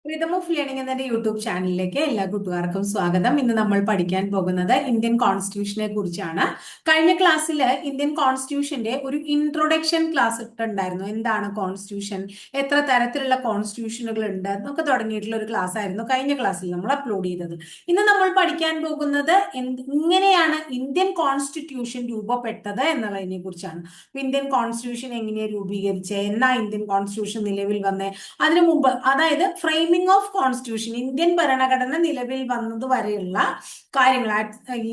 Rhythm of learning എന്ന YouTube ചാനലിലേക്ക് എല്ലാ കൂട്ടുകാർക്കും സ്വാഗതം. ഇന്ന് നമ്മൾ പഠിക്കാൻ പോകുന്നത് ഇന്ത്യൻ കോൺസ്റ്റിറ്റ്യൂഷനെ കുറിച്ചാണ്. കഴിഞ്ഞ ക്ലാസ്സിൽ ഇന്ത്യൻ കോൺസ്റ്റിറ്റ്യൂഷന്റെ ഒരു ഇൻട്രൊഡക്ഷൻ ക്ലാസ് ഇട്ടുണ്ടായിരുന്നു. എന്താണ് കോൺസ്റ്റിറ്റ്യൂഷൻ, എത്ര തരത്തിലുള്ള കോൺസ്റ്റിറ്റ്യൂഷനുകൾ ഉണ്ട് എന്നൊക്കെ തുടങ്ങിയിട്ടുള്ള ഒരു ക്ലാസ് ആയിരുന്നു കഴിഞ്ഞ ക്ലാസ്സിൽ നമ്മൾ അപ്ലോഡ് ചെയ്തത്. ഇന്ന് നമ്മൾ പഠിക്കാൻ പോകുന്നത് ഇങ്ങനെയാണ് ഇന്ത്യൻ കോൺസ്റ്റിറ്റ്യൂഷൻ രൂപപ്പെട്ടത് എന്നുള്ളതിനെ കുറിച്ചാണ്. ഇന്ത്യൻ കോൺസ്റ്റിറ്റ്യൂഷൻ എങ്ങനെയാണ് രൂപീകരിച്ചത്, എന്നാ ഇന്ത്യൻ കോൺസ്റ്റിറ്റ്യൂഷൻ നിലവിൽ വന്നേ, അതിനു മുമ്പ് അതായത് ഫ്രെയിമിംഗ് ഓഫ് കോൺസ്റ്റിറ്റ്യൂഷൻ, ഇന്ത്യൻ ഭരണഘടന നിലവിൽ വന്നത് വരെയുള്ള കാര്യങ്ങൾ,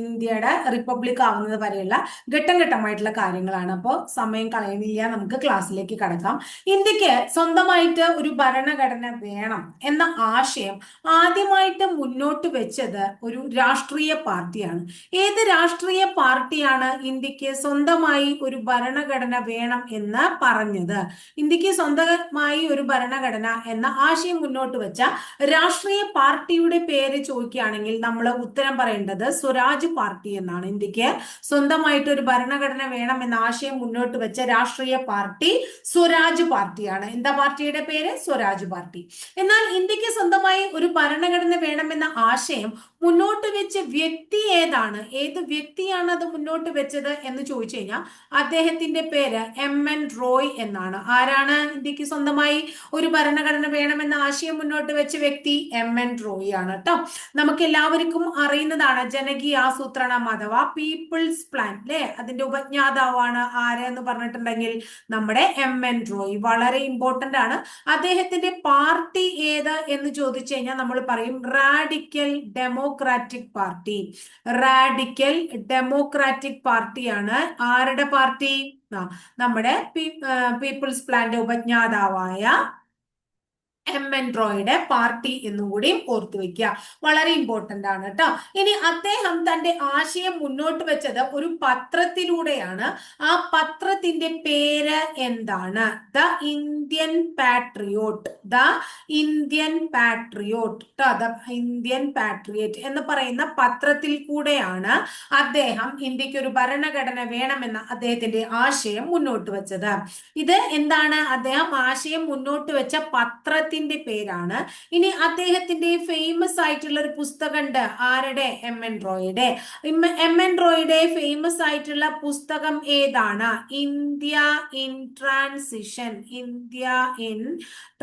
ഇന്ത്യയുടെ റിപ്പബ്ലിക് ആവുന്നത് വരെയുള്ള ഘട്ടം ഘട്ടമായിട്ടുള്ള കാര്യങ്ങളാണ്. അപ്പോൾ സമയം കളയുന്നില്ല, നമുക്ക് ക്ലാസ്സിലേക്ക് കടക്കാം. ഇന്ത്യക്ക് സ്വന്തമായിട്ട് ഒരു ഭരണഘടന വേണം എന്ന ആശയം ആദ്യമായിട്ട് മുന്നോട്ട് വെച്ചത് ഒരു രാഷ്ട്രീയ പാർട്ടിയാണ്. ഏത് രാഷ്ട്രീയ പാർട്ടിയാണ് ഇന്ത്യക്ക് സ്വന്തമായി ഒരു ഭരണഘടന വേണം എന്ന് പറഞ്ഞത്? ഇന്ത്യക്ക് സ്വന്തമായി ഒരു ഭരണഘടന എന്ന ആശയം മുന്നോട്ട് വെച്ച രാഷ്ട്രീയ പാർട്ടിയുടെ പേര് ചോദിക്കുകയാണെങ്കിൽ നമ്മൾ ഉത്തരം പറയേണ്ടത് സ്വരാജ് പാർട്ടി എന്നാണ്. ഇന്ത്യക്ക് സ്വന്തമായിട്ട് ഒരു ഭരണഘടന വേണം എന്ന ആശയം മുന്നോട്ട് വെച്ച രാഷ്ട്രീയ പാർട്ടി സ്വരാജ് പാർട്ടിയാണ്. എന്താ പാർട്ടിയുടെ പേര്? സ്വരാജ് പാർട്ടി. എന്നാൽ ഇന്ത്യക്ക് സ്വന്തമായി ഒരു ഭരണഘടന വേണമെന്ന ആശയം മുന്നോട്ട് വെച്ച വ്യക്തി ഏതാണ്? ഏത് വ്യക്തിയാണ് അത് മുന്നോട്ട് വെച്ചത് എന്ന് ചോദിച്ചു കഴിഞ്ഞാൽ അദ്ദേഹത്തിന്റെ പേര് MN റോയ് എന്നാണ്. ആരാണ് ഇന്ത്യക്ക് സ്വന്തമായി ഒരു ഭരണഘടന വേണമെന്ന ആശയം മുന്നോട്ട് വെച്ച വ്യക്തി? MN റോയ് ആണ് കേട്ടോ. നമുക്ക് എല്ലാവർക്കും അറിയുന്നതാണ് ജനകീയ ആസൂത്രണം അഥവാ പീപ്പിൾസ് പ്ലാൻ അല്ലെ, അതിന്റെ ഉപജ്ഞാതാവാണ് ആര് എന്ന് പറഞ്ഞിട്ടുണ്ടെങ്കിൽ നമ്മുടെ MN റോയ്. വളരെ ഇമ്പോർട്ടന്റ് ആണ്. അദ്ദേഹത്തിന്റെ പാർട്ടി ഏത് എന്ന് ചോദിച്ചു കഴിഞ്ഞാൽ നമ്മൾ പറയും radical democratic party. Radical democratic പാർട്ടിയാണ് ആരുടെ പാർട്ടി? നമ്മുടെ പീപ്പിൾസ് പ്ലാന്റെ ഉപജ്ഞാതാവായ MN റോയുടെ പാർട്ടി എന്നും കൂടി ഓർത്തു വെക്കുക. വളരെ ഇമ്പോർട്ടന്റ് ആണ് കേട്ടോ. ഇനി അദ്ദേഹം തന്റെ ആശയം മുന്നോട്ട് വെച്ചത് ഒരു പത്രത്തിലൂടെയാണ്. ആ പത്രത്തിന്റെ പേര് എന്താണ്? The Indian patriot. The Indian patriot ട്ടോ. ദ ഇന്ത്യൻ പാട്രിയറ്റ് എന്ന് പറയുന്ന പത്രത്തിൽ കൂടെയാണ് അദ്ദേഹം ഇന്ത്യക്ക് ഒരു ഭരണഘടന വേണമെന്ന അദ്ദേഹത്തിന്റെ ആശയം മുന്നോട്ട് വെച്ചത്. ഇത് എന്താണ്? അദ്ദേഹം ആശയം മുന്നോട്ട് വെച്ച പത്രത്തിന്റെ പേരാണ്. ഇനി അദ്ദേഹത്തിന്റെ ഫേമസ് ആയിട്ടുള്ള ഒരു പുസ്തകമുണ്ട്. ആരുടെ? MN റോയുടെ. MN റോയുടെ ഫേമസ് ആയിട്ടുള്ള പുസ്തകം ഏതാണ്? India in transition. India in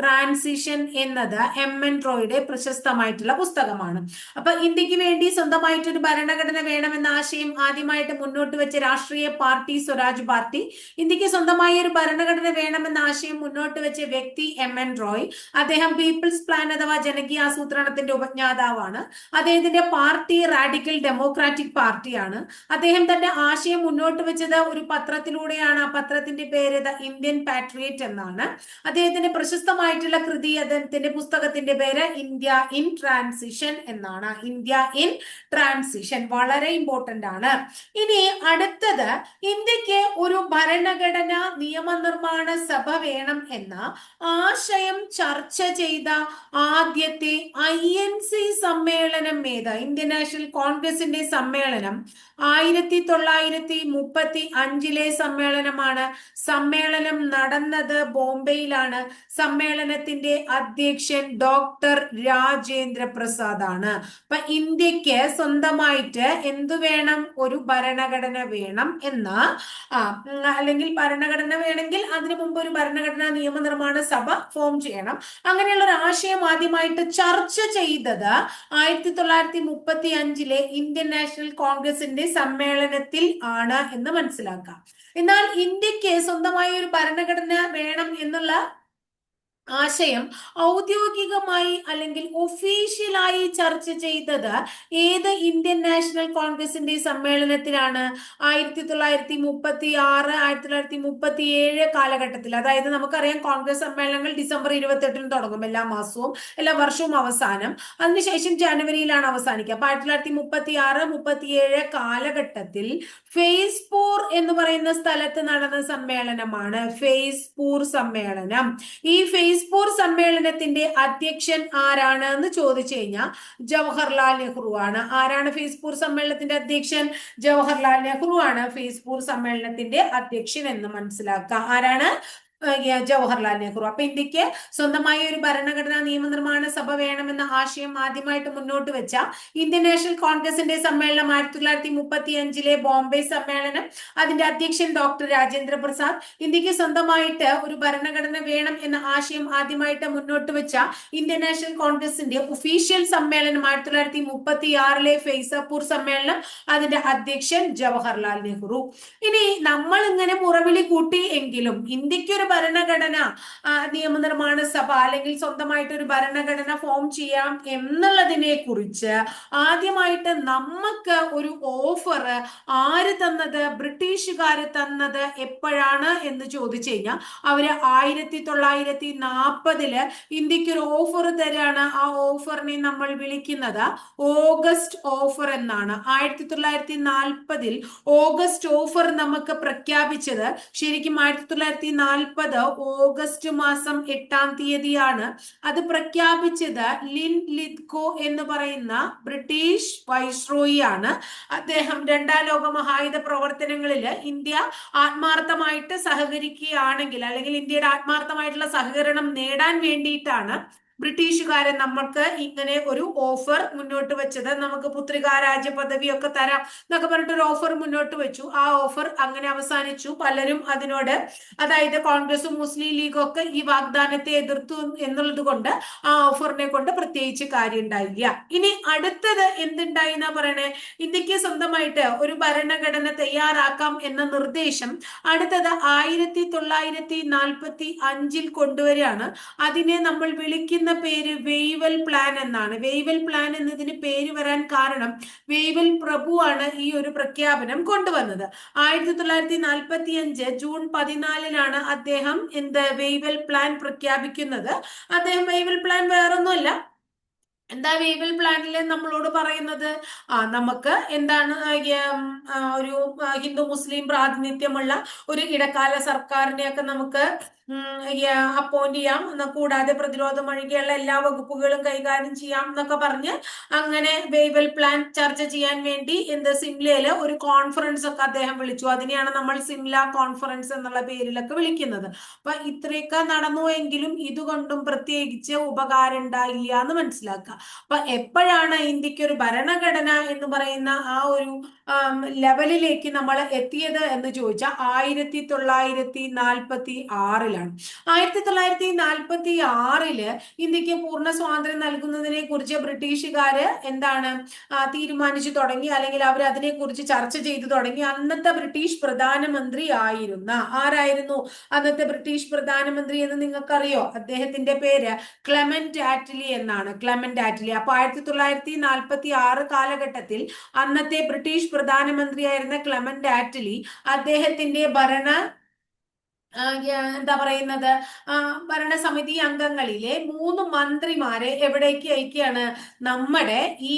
transition എന്നത് MN റോയുടെ പ്രശസ്തമായിട്ടുള്ള പുസ്തകമാണ്. അപ്പൊ ഇന്ത്യക്ക് വേണ്ടി സ്വന്തമായിട്ട് ഒരു ഭരണഘടന വേണമെന്ന ആശയം ആദ്യമായിട്ട് മുന്നോട്ട് വെച്ച രാഷ്ട്രീയ പാർട്ടി സ്വരാജ് പാർട്ടി. ഇന്ത്യക്ക് സ്വന്തമായി ഒരു ഭരണഘടന വേണമെന്ന ആശയം മുന്നോട്ട് വെച്ച വ്യക്തി MN റോയ്. അദ്ദേഹം പീപ്പിൾസ് പ്ലാൻ അഥവാ ജനകീയ ആസൂത്രണത്തിന്റെ ഉപജ്ഞാതാവാണ്. അദ്ദേഹത്തിന്റെ പാർട്ടി റാഡിക്കൽ ഡെമോക്രാറ്റിക് പാർട്ടിയാണ്. അദ്ദേഹം തന്റെ ആശയം മുന്നോട്ട് വെച്ചത് ഒരു പത്രത്തിലൂടെയാണ്. ആ പത്രത്തിന്റെ പേര് ദ ഇന്ത്യൻ പാട്രിയറ്റ് എന്നാണ്. അദ്ദേഹത്തിന്റെ പ്രശസ്തമായിട്ടുള്ള കൃതി, അദ്ദേഹത്തിന്റെ പുസ്തകത്തിന്റെ പേര് ഇന്ത്യ ഇൻ ട്രാൻസിഷൻ എന്നാണ്. ഇന്ത്യ ഇൻ ട്രാൻസിഷൻ വളരെ ഇമ്പോർട്ടന്റ് ആണ്. ഇനി അടുത്തത്, ഇന്ത്യക്ക് ഒരു ഭരണഘടന നിയമനിർമ്മാണ സഭ വേണം എന്ന ആശയം ചർച്ച ചെയ്ത ആദ്യത്തെ INC സമ്മേളനം ഏത്? ഇന്ത്യൻ നാഷണൽ കോൺഗ്രസിന്റെ സമ്മേളനം 1935 സമ്മേളനമാണ്. സമ്മേളനം നടന്നത് ബോംബെയിലാണ്. സമ്മേളനത്തിന്റെ അധ്യക്ഷൻ ഡോക്ടർ രാജേന്ദ്ര പ്രസാദ് ആണ്. അപ്പൊ ഇന്ത്യക്ക് സ്വന്തമായിട്ട് എന്തു വേണം? ഒരു ഭരണഘടന വേണം എന്ന അല്ലെങ്കിൽ ഭരണഘടന വേണമെങ്കിൽ അതിനു മുമ്പ് ഒരു ഭരണഘടനാ നിയമനിർമ്മാണ സഭ ഫോം ചെയ്യണം. അങ്ങനെയുള്ള ഒരു ആശയം ആദ്യമായിട്ട് ചർച്ച ചെയ്തത് 1935 ഇന്ത്യൻ നാഷണൽ കോൺഗ്രസിന്റെ സമ്മേളനത്തിൽ ആണ് എന്ന് മനസ്സിലാക്കാം. എന്നാൽ ഇന്ത്യക്ക് സ്വന്തമായി ഒരു ഭരണഘടന വേണം എന്നുള്ള ആശയം ഔദ്യോഗികമായി അല്ലെങ്കിൽ ഒഫീഷ്യലായി ചർച്ച ചെയ്തത് ഏത് ഇന്ത്യൻ നാഷണൽ കോൺഗ്രസിന്റെ സമ്മേളനത്തിലാണ്? 1936 1937 കാലഘട്ടത്തിൽ. അതായത് നമുക്കറിയാം കോൺഗ്രസ് സമ്മേളനങ്ങൾ ഡിസംബർ 28 തുടങ്ങും എല്ലാ മാസവും, എല്ലാ വർഷവും അവസാനം. അതിനുശേഷം ജനുവരിയിലാണ് അവസാനിക്കുക. അപ്പൊ 1936 37 കാലഘട്ടത്തിൽ ഫെയ്സ്പൂർ എന്ന് പറയുന്ന സ്ഥലത്ത് നടന്ന സമ്മേളനമാണ് ഫെയ്സ്പൂർ സമ്മേളനം. ഈ ഫെയ്സ്പൂർ സമ്മേളനത്തിന്റെ അധ്യക്ഷൻ ആരാണ് എന്ന് ചോദിച്ചു കഴിഞ്ഞാൽ ജവഹർലാൽ നെഹ്റു ആണ്. ആരാണ് ഫെയ്സ്പൂർ സമ്മേളനത്തിന്റെ അധ്യക്ഷൻ? ജവഹർലാൽ നെഹ്റു ആണ് ഫെയ്സ്പൂർ സമ്മേളനത്തിന്റെ അധ്യക്ഷൻ എന്ന് മനസ്സിലാക്കുക. ആരാണ്? ജവഹർലാൽ നെഹ്റു. അപ്പൊ ഇന്ത്യക്ക് സ്വന്തമായ ഒരു ഭരണഘടനാ നിയമനിർമ്മാണ സഭ വേണമെന്ന ആശയം ആദ്യമായിട്ട് മുന്നോട്ട് വെച്ച ഇന്ത്യൻ നാഷണൽ കോൺഗ്രസിന്റെ സമ്മേളനം 1935 ബോംബെ സമ്മേളനം. അതിന്റെ അധ്യക്ഷൻ ഡോക്ടർ രാജേന്ദ്ര പ്രസാദ്. ഇന്ത്യക്ക് സ്വന്തമായിട്ട് ഒരു ഭരണഘടന വേണം എന്ന ആശയം ആദ്യമായിട്ട് മുന്നോട്ട് വെച്ച ഇന്ത്യൻ നാഷണൽ കോൺഗ്രസിന്റെ ഒഫീഷ്യൽ സമ്മേളനം 1936 ഫൈസാപൂർ സമ്മേളനം. അതിന്റെ അധ്യക്ഷൻ ജവഹർലാൽ നെഹ്റു. ഇനി നമ്മൾ ഇങ്ങനെ മുറവിളി കൂട്ടി എങ്കിലും ഇന്ത്യക്ക് ഒരു ഭരണഘടന നിയമനിർമ്മാണ സഭ അല്ലെങ്കിൽ സ്വന്തമായിട്ട് ഒരു ഭരണഘടന ഫോം ചെയ്യാം എന്നുള്ളതിനെ കുറിച്ച് ആദ്യമായിട്ട് നമുക്ക് ഒരു ഓഫർ ആര് തന്നത്? ബ്രിട്ടീഷുകാര് തന്നത് എപ്പോഴാണ് എന്ന് ചോദിച്ചു കഴിഞ്ഞാൽ അവര് 1940 ഇന്ത്യക്ക് ഒരു ഓഫർ തരാണ്. ആ ഓഫറിനെ നമ്മൾ വിളിക്കുന്നത് ഓഗസ്റ്റ് ഓഫർ എന്നാണ്. 1940 ഓഗസ്റ്റ് ഓഫർ നമുക്ക് പ്രഖ്യാപിച്ചത് ശരിക്കും 1940 ഓഗസ്റ്റ് മാസം 8-ാം തീയതിയാണ്. അത് പ്രഖ്യാപിച്ചത് ലിൻ ലിത്കോ എന്ന് പറയുന്ന ബ്രിട്ടീഷ് വൈസ്രോയി ആണ്. അദ്ദേഹം രണ്ടാം ലോക മഹായുധ പ്രവർത്തനങ്ങളിൽ ഇന്ത്യ ആത്മാർത്ഥമായിട്ട് സഹകരിക്കുകയാണെങ്കിൽ അല്ലെങ്കിൽ ഇന്ത്യയുടെ ആത്മാർത്ഥമായിട്ടുള്ള സഹകരണം നേടാൻ വേണ്ടിയിട്ടാണ് ബ്രിട്ടീഷുകാരെ നമ്മൾക്ക് ഇങ്ങനെ ഒരു ഓഫർ മുന്നോട്ട് വെച്ചത്. നമുക്ക് പുത്രികാരാജ്യ പദവിയൊക്കെ തരാം എന്നൊക്കെ പറഞ്ഞിട്ട് ഒരു ഓഫർ മുന്നോട്ട് വെച്ചു. ആ ഓഫർ അങ്ങനെ അവസാനിച്ചു. പലരും അതിനോട്, അതായത് കോൺഗ്രസും മുസ്ലിം ലീഗും ഒക്കെ ഈ വാഗ്ദാനത്തെ എതിർത്തു എന്നുള്ളത് കൊണ്ട് ആ ഓഫറിനെ കൊണ്ട് പ്രത്യേകിച്ച് കാര്യം ഉണ്ടായില്ല. ഇനി അടുത്തത് എന്തുണ്ടായി എന്നാ പറയണേ? ഇന്ത്യക്ക് സ്വന്തമായിട്ട് ഒരു ഭരണഘടന തയ്യാറാക്കാം എന്ന നിർദ്ദേശം അടുത്തത് 1945 കൊണ്ടുവരികയാണ്. അതിനെ നമ്മൾ വിളിക്കുന്ന പേര് വെയ്വൽ പ്ലാൻ എന്നാണ്. വെയ്വൽ പ്ലാൻ എന്നതിന് പേര് വരാൻ കാരണം വെയ്വൽ പ്രഭു ആണ് ഈ ഒരു പ്രഖ്യാപനം കൊണ്ടുവന്നത്. 1945 ജൂൺ 14 അദ്ദേഹം വെയ്വൽ പ്ലാൻ പ്രഖ്യാപിക്കുന്നത്. അദ്ദേഹം വെയ്വൽ പ്ലാൻ വേറൊന്നുമല്ല, എന്താ വെയ്വൽ പ്ലാനിൽ നമ്മളോട് പറയുന്നത്? നമുക്ക് എന്താണ് ഒരു ഹിന്ദു മുസ്ലിം പ്രാതിനിധ്യമുള്ള ഒരു ഇടക്കാല സർക്കാരിനെയൊക്കെ നമുക്ക് അപ്പോയിന്റ് ചെയ്യാം, കൂടാതെ പ്രതിരോധം ഒഴികെയുള്ള എല്ലാ വകുപ്പുകളും കൈകാര്യം ചെയ്യാം എന്നൊക്കെ പറഞ്ഞ് അങ്ങനെ വെയ്വൽ പ്ലാൻ ചർച്ച ചെയ്യാൻ വേണ്ടി സിംലയില് ഒരു കോൺഫറൻസ് ഒക്കെ അദ്ദേഹം വിളിച്ചു. അതിനെയാണ് നമ്മൾ സിംല കോൺഫറൻസ് എന്നുള്ള പേരിലൊക്കെ വിളിക്കുന്നത്. അപ്പൊ ഇത്രയൊക്കെ നടന്നു എങ്കിലും ഇതുകൊണ്ടും പ്രത്യേകിച്ച് ഉപകാരം ഉണ്ടായില്ല എന്ന് മനസ്സിലാക്കുക. അപ്പൊ എപ്പോഴാണ് ഇന്ത്യക്ക് ഒരു ഭരണഘടന എന്ന് പറയുന്ന ആ ഒരു ലെവലിലേക്ക് നമ്മൾ എത്തിയത് എന്ന് ചോദിച്ചാൽ 1946 1946 ഇന്ത്യക്ക് പൂർണ്ണ സ്വാതന്ത്ര്യം നൽകുന്നതിനെ കുറിച്ച് ബ്രിട്ടീഷുകാര് തീരുമാനിച്ചു തുടങ്ങി, അല്ലെങ്കിൽ അവർ അതിനെ കുറിച്ച് ചർച്ച ചെയ്തു തുടങ്ങി. അന്നത്തെ ബ്രിട്ടീഷ് പ്രധാനമന്ത്രി ആരായിരുന്നു അന്നത്തെ ബ്രിട്ടീഷ് പ്രധാനമന്ത്രി എന്ന് നിങ്ങൾക്കറിയോ? അദ്ദേഹത്തിന്റെ പേര് ക്ലെമന്റ് ആറ്റ്ലി എന്നാണ്. Clement Attlee. അപ്പൊ 1946 കാലഘട്ടത്തിൽ അന്നത്തെ ബ്രിട്ടീഷ് പ്രധാനമന്ത്രിയായിരുന്ന ക്ലെമന്റ് ആറ്റ്ലി അദ്ദേഹത്തിന്റെ ഭരണസമിതി അംഗങ്ങളിലെ 3 മന്ത്രിമാരെ എവിടേക്ക് അയക്കുകയാണ്? നമ്മുടെ ഈ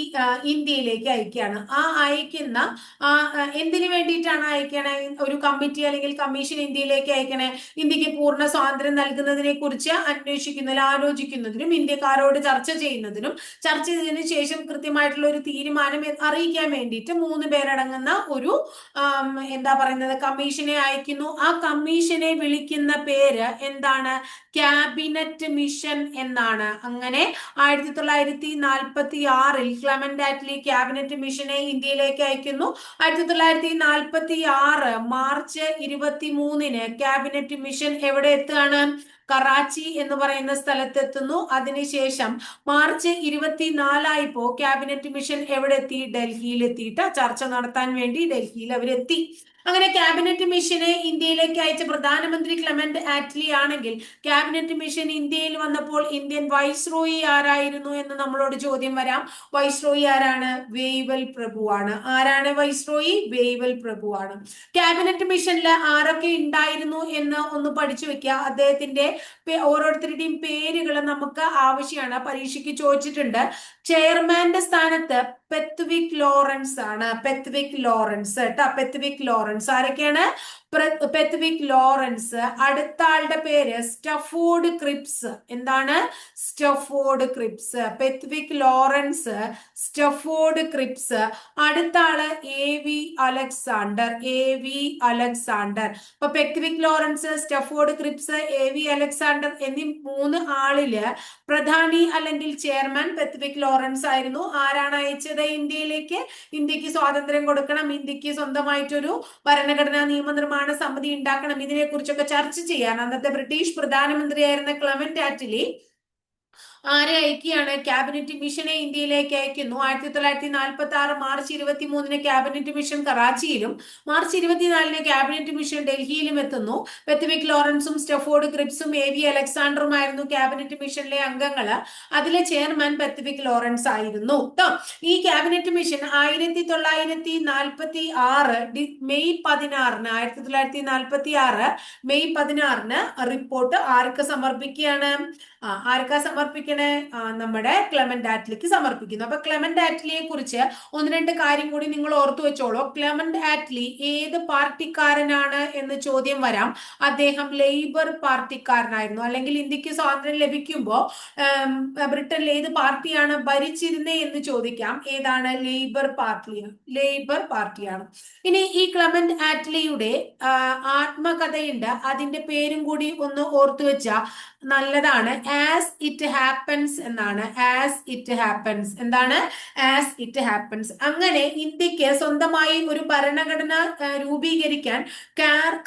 ഇന്ത്യയിലേക്ക് അയക്കുകയാണ്. ആ അയക്കുന്ന എന്തിനു വേണ്ടിയിട്ടാണ് അയക്കണേ? ഒരു കമ്മിറ്റി അല്ലെങ്കിൽ കമ്മീഷൻ ഇന്ത്യയിലേക്ക് അയക്കണേ. ഇന്ത്യക്ക് പൂർണ്ണ സ്വാതന്ത്ര്യം നൽകുന്നതിനെ കുറിച്ച് അന്വേഷിക്കുന്നതിനും ആലോചിക്കുന്നതിനും ഇന്ത്യക്കാരോട് ചർച്ച ചെയ്യുന്നതിനും ചർച്ച ചെയ്തതിനു ശേഷം കൃത്യമായിട്ടുള്ള ഒരു തീരുമാനം അറിയിക്കാൻ വേണ്ടിയിട്ട് 3 പേരടങ്ങുന്ന ഒരു കമ്മീഷനെ അയക്കുന്നു. ആ കമ്മീഷനെ വിളിക്കുന്ന പേര് എന്താണ്? ക്യാബിനറ്റ് മിഷൻ എന്നാണ്. അങ്ങനെ 1946 ക്ലെമന്റ് ആറ്റ്ലി ക്യാബിനറ്റ് മിഷനെ ഇന്ത്യയിലേക്ക് അയക്കുന്നു. 1946 മാർച്ച് 23 ക്യാബിനറ്റ് മിഷൻ എവിടെ എത്തുകയാണ്? കറാച്ചി എന്ന് പറയുന്ന സ്ഥലത്തെത്തുന്നു. അതിനുശേഷം മാർച്ച് 24 ക്യാബിനറ്റ് മിഷൻ എവിടെ എത്തി? ഡൽഹിയിൽ എത്തിയിട്ട് ചർച്ച നടത്താൻ വേണ്ടി ഡൽഹിയിൽ അവരെത്തി. അങ്ങനെ ക്യാബിനറ്റ് മിഷനെ ഇന്ത്യയിലേക്ക് അയച്ച പ്രധാനമന്ത്രി ക്ലെമന്റ് ആറ്റ്ലി ആണെങ്കിൽ ക്യാബിനറ്റ് മിഷൻ ഇന്ത്യയിൽ വന്നപ്പോൾ ഇന്ത്യൻ വൈസ്രോയി ആരായിരുന്നു എന്ന് നമ്മളോട് ചോദ്യം വരാം. വൈസ്രോയി ആരാണ്? വെയ്വൽ പ്രഭുവാണ്. ആരാണ് വൈസ്രോയി? വെയ്വൽ പ്രഭുവാണ്. ക്യാബിനറ്റ് മിഷനിൽ ആരൊക്കെ ഉണ്ടായിരുന്നു എന്ന് ഒന്ന് പഠിച്ചു വെക്കുക. അദ്ദേഹത്തിന്റെ ഓരോരുത്തരുടെയും പേരുകൾ നമുക്ക് ആവശ്യമാണ്, പരീക്ഷയ്ക്ക് ചോദിച്ചിട്ടുണ്ട്. ചെയർമാന്റെ സ്ഥാനത്ത് പെത്വിക് ലോറൻസ് ആണ്. Pethick Lawrence. ആരൊക്കെയാണ്? Pethick Lawrence. അടുത്ത ആളുടെ പേര് സ്റ്റഫോർഡ് ക്രിപ്സ്. എന്താണ്? Stafford Cripps. Pethick Lawrence, Stafford Cripps. അടുത്ത ആള് AV അലക്സാണ്ടർ. AV Alexander. അപ്പൊ Pethick Lawrence, Stafford Cripps, AV Alexander എന്നീ 3 ആളില് പ്രധാനി അല്ലെങ്കിൽ ചെയർമാൻ പെത്വിക് ലോറൻസ് ആയിരുന്നു. ആരാണ് അയച്ചത് ഇന്ത്യയിലേക്ക്? ഇന്ത്യക്ക് സ്വാതന്ത്ര്യം കൊടുക്കണം, ഇന്ത്യക്ക് സ്വന്തമായിട്ടൊരു ഭരണഘടനാ നിയമനിർമ്മാണ സമിതി ഉണ്ടാക്കണം, ഇതിനെ കുറിച്ചൊക്കെ ചർച്ച ചെയ്യാൻ അന്നത്തെ ബ്രിട്ടീഷ് പ്രധാനമന്ത്രിയായിരുന്ന ക്ലെമന്റ് ആറ്റ്ലി ആരെ അയക്കുകയാണ്? ക്യാബിനറ്റ് മിഷനെ ഇന്ത്യയിലേക്ക് അയക്കുന്നു. 1946 മാർച്ച് 23 ക്യാബിനറ്റ് മിഷൻ കറാച്ചിയിലും മാർച്ച് 24 ക്യാബിനറ്റ് മിഷൻ ഡൽഹിയിലും എത്തുന്നു. പെത്വിക് ലോറൻസും സ്റ്റഫോർഡ് ക്രിപ്സും AV അലക്സാണ്ടറുമായിരുന്നു ക്യാബിനറ്റ് മിഷനിലെ അംഗങ്ങള്. അതിലെ ചെയർമാൻ പെത്വിക് ലോറൻസ് ആയിരുന്നു ട്ടോ. ഈ cabinet mission 1946 May 16 1946 May 16 report ആർക്ക് സമർപ്പിക്കുകയാണ്? ആർക്കാ സമർപ്പിക്കണേ? നമ്മുടെ ക്ലെമന്റ് ആറ്റ്ലിക്ക് സമർപ്പിക്കുന്നു. അപ്പൊ ക്ലെമന്റ് ആറ്റ്ലിയെ കുറിച്ച് 1-2 കാര്യം കൂടി നിങ്ങൾ ഓർത്തു വെച്ചോളൂ. ക്ലെമന്റ് ആറ്റ്ലി ഏത് പാർട്ടിക്കാരനാണ് എന്ന് ചോദ്യം വരാം. അദ്ദേഹം ലേബർ പാർട്ടിക്കാരനായിരുന്നു. അല്ലെങ്കിൽ ഇന്ത്യക്ക് സ്വാതന്ത്ര്യം ലഭിക്കുമ്പോ ബ്രിട്ടനിൽ ഏത് പാർട്ടിയാണ് ഭരിച്ചിരുന്നേ എന്ന് ചോദിക്കാം. ഏതാണ്? ലേബർ പാർട്ടിയാണ്. ലേബർ പാർട്ടിയാണ്. ഇനി ഈ ക്ലെമന്റ് ആറ്റ്ലിയുടെ ആത്മകഥയുണ്ട്. അതിന്റെ പേരും കൂടി ഒന്ന് ഓർത്തു വെച്ചാ നല്ലതാണ്. ആസ് ഇറ്റ് ഹാപ്പൻസ് എന്നാണ്. As it happens. എന്താണ്? As it happens. അങ്ങനെ ഇന്ത്യക്ക് സ്വന്തമായി ഒരു ഭരണഘടന രൂപീകരിക്കാൻ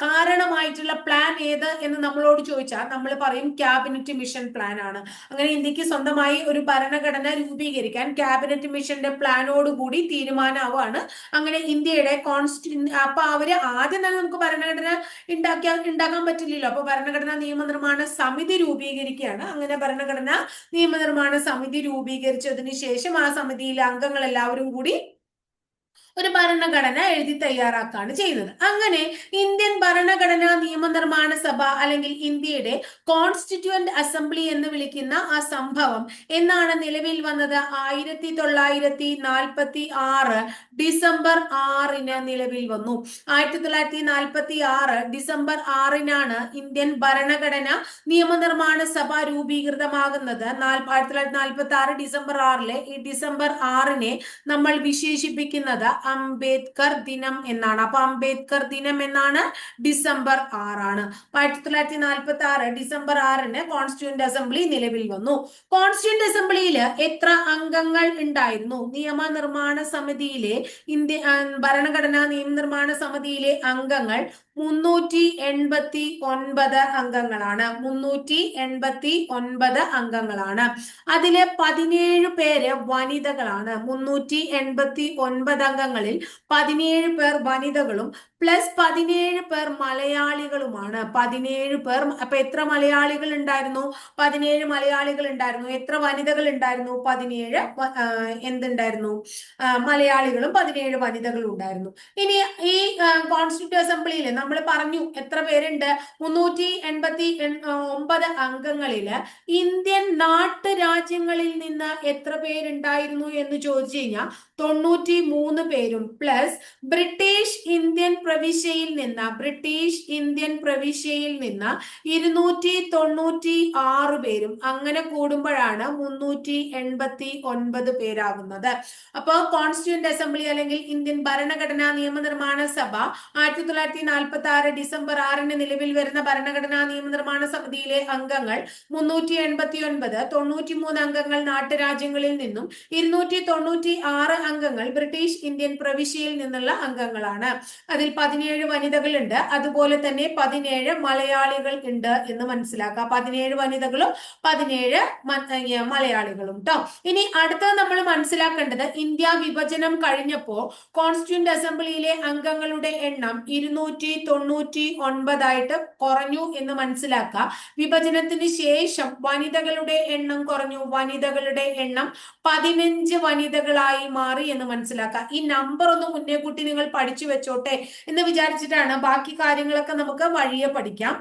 കാരണമായിട്ടുള്ള പ്ലാൻ ഏത് എന്ന് നമ്മളോട് ചോദിച്ചാൽ നമ്മൾ പറയും ക്യാബിനറ്റ് മിഷൻ പ്ലാൻ ആണ്. അങ്ങനെ ഇന്ത്യക്ക് സ്വന്തമായി ഒരു ഭരണഘടന രൂപീകരിക്കാൻ ക്യാബിനറ്റ് മിഷന്റെ പ്ലാനോടുകൂടി തീരുമാനമാവാണ്. അങ്ങനെ ഇന്ത്യയുടെ അപ്പൊ അവര് ആദ്യം തന്നെ നമുക്ക് ഭരണഘടന ഉണ്ടാക്കാൻ പറ്റില്ലല്ലോ. അപ്പൊ ഭരണഘടനാ നിയമനിർമ്മാണ സമിതി രൂപീകരിക്കുകയാണ്. അങ്ങനെ ഭരണഘടനാ നിയമനിർമ്മാണ സമിതി രൂപീകരിച്ചതിന് ശേഷം ആ സമിതിയിലെ അംഗങ്ങൾ എല്ലാവരും കൂടി ഒരു ഭരണഘടന എഴുതി തയ്യാറാക്കുകയാണ് ചെയ്യുന്നത്. അങ്ങനെ ഇന്ത്യൻ ഭരണഘടനാ നിയമനിർമ്മാണ സഭ അല്ലെങ്കിൽ ഇന്ത്യയുടെ കോൺസ്റ്റിറ്റ്യൂവന്റ് അസംബ്ലി എന്ന് വിളിക്കുന്ന ആ സംഭവം എന്നാണ് നിലവിൽ വന്നത്? 1946 ഡിസംബർ 6 നിലവിൽ വന്നു. 1946 ഡിസംബർ 6 ഇന്ത്യൻ ഭരണഘടന നിയമനിർമ്മാണ സഭ രൂപീകൃതമാകുന്നത്. 1946 ഡിസംബർ 6 ഈ ഡിസംബർ 6 നമ്മൾ വിശേഷിപ്പിക്കുന്നത് അംബേദ്കർ ദിനം എന്നാണ്. അപ്പൊ അംബേദ്കർ ദിനം എന്നാണ്? ഡിസംബർ 6. 1946 ഡിസംബർ 6 കോൺസ്റ്റിറ്റ്യൂന്റ് അസംബ്ലി നിലവിൽ വന്നു. കോൺസ്റ്റിറ്റ്യൂന്റ് അസംബ്ലിയിൽ എത്ര അംഗങ്ങൾ ഉണ്ടായിരുന്നു? നിയമനിർമ്മാണ സമിതിയിലെ ഭരണഘടനാ നിയമനിർമ്മാണ സമിതിയിലെ അംഗങ്ങൾ 389 അംഗങ്ങളാണ്. 389 അംഗങ്ങളാണ്. അതില് 17 പേര് വനിതകളാണ്. 389 അംഗങ്ങളിൽ 17 പേർ വനിതകളും പ്ലസ് 17 പേർ മലയാളികളുമാണ്. 17 പേർ. അപ്പൊ എത്ര മലയാളികൾ ഉണ്ടായിരുന്നു? 17 മലയാളികൾ ഉണ്ടായിരുന്നു. എത്ര വനിതകൾ ഉണ്ടായിരുന്നു? 17 എന്തുണ്ടായിരുന്നു? മലയാളികളും 17 വനിതകളും ഉണ്ടായിരുന്നു. ഇനി ഈ കോൺസ്റ്റിറ്റ്യൂന്റ് അസംബ്ലിയിൽ നമ്മൾ പറഞ്ഞു എത്ര പേരുണ്ട്? 389 അംഗങ്ങളില് ഇന്ത്യൻ നാട്ടുരാജ്യങ്ങളിൽ നിന്ന് എത്ര പേരുണ്ടായിരുന്നു എന്ന് ചോദിച്ചു കഴിഞ്ഞാൽ 93 പേരും പ്ലസ് ബ്രിട്ടീഷ് ഇന്ത്യൻ പ്രവിശ്യയിൽ നിന്ന് 296 പേരും. അങ്ങനെ കൂടുമ്പോഴാണ് 389 പേരാകുന്നത്. അപ്പൊ കോൺസ്റ്റിറ്റ്യൂന്റ് അസംബ്ലി അല്ലെങ്കിൽ ഇന്ത്യൻ ഭരണഘടനാ നിയമനിർമ്മാണ സഭ 1946 ഡിസംബർ 6 നിലവിൽ വരുന്ന ഭരണഘടനാ നിയമനിർമ്മാണ സമിതിയിലെ അംഗങ്ങൾ 389. 93 അംഗങ്ങൾ നാട്ടുരാജ്യങ്ങളിൽ നിന്നും 296 അംഗങ്ങൾ ബ്രിട്ടീഷ് ഇന്ത്യൻ പ്രവിശ്യയിൽ നിന്നുള്ള അംഗങ്ങളാണ്. അതിൽ 17 വനിതകളുണ്ട്. അതുപോലെ തന്നെ 17 മലയാളികൾ ഉണ്ട് എന്ന് മനസ്സിലാക്കുക. 17 വനിതകളും 17 മലയാളികളും ട്ടോ. ഇനി അടുത്തത് നമ്മൾ മനസ്സിലാക്കേണ്ടത് ഇന്ത്യ വിഭജനം കഴിഞ്ഞപ്പോ കോൺസ്റ്റിറ്റ്യൂന്റ് അസംബ്ലിയിലെ അംഗങ്ങളുടെ എണ്ണം 299 ആയിട്ട് കുറഞ്ഞു എന്ന് മനസ്സിലാക്കുക. വിഭജനത്തിന് ശേഷം വനിതകളുടെ എണ്ണം കുറഞ്ഞു. വനിതകളുടെ എണ്ണം 15 വനിതകളായി മാറി എന്ന് മനസ്സിലാക്കുക. ഈ നമ്പർ ഒന്ന് മുന്നേ കൂട്ടി നിങ്ങൾ പഠിച്ചു വെച്ചോട്ടെ എന്ന് വിചാരിച്ചിട്ടാണ്. ബാക്കി കാര്യങ്ങളൊക്കെ നമുക്ക് വഴിയെ പഠിക്കാം.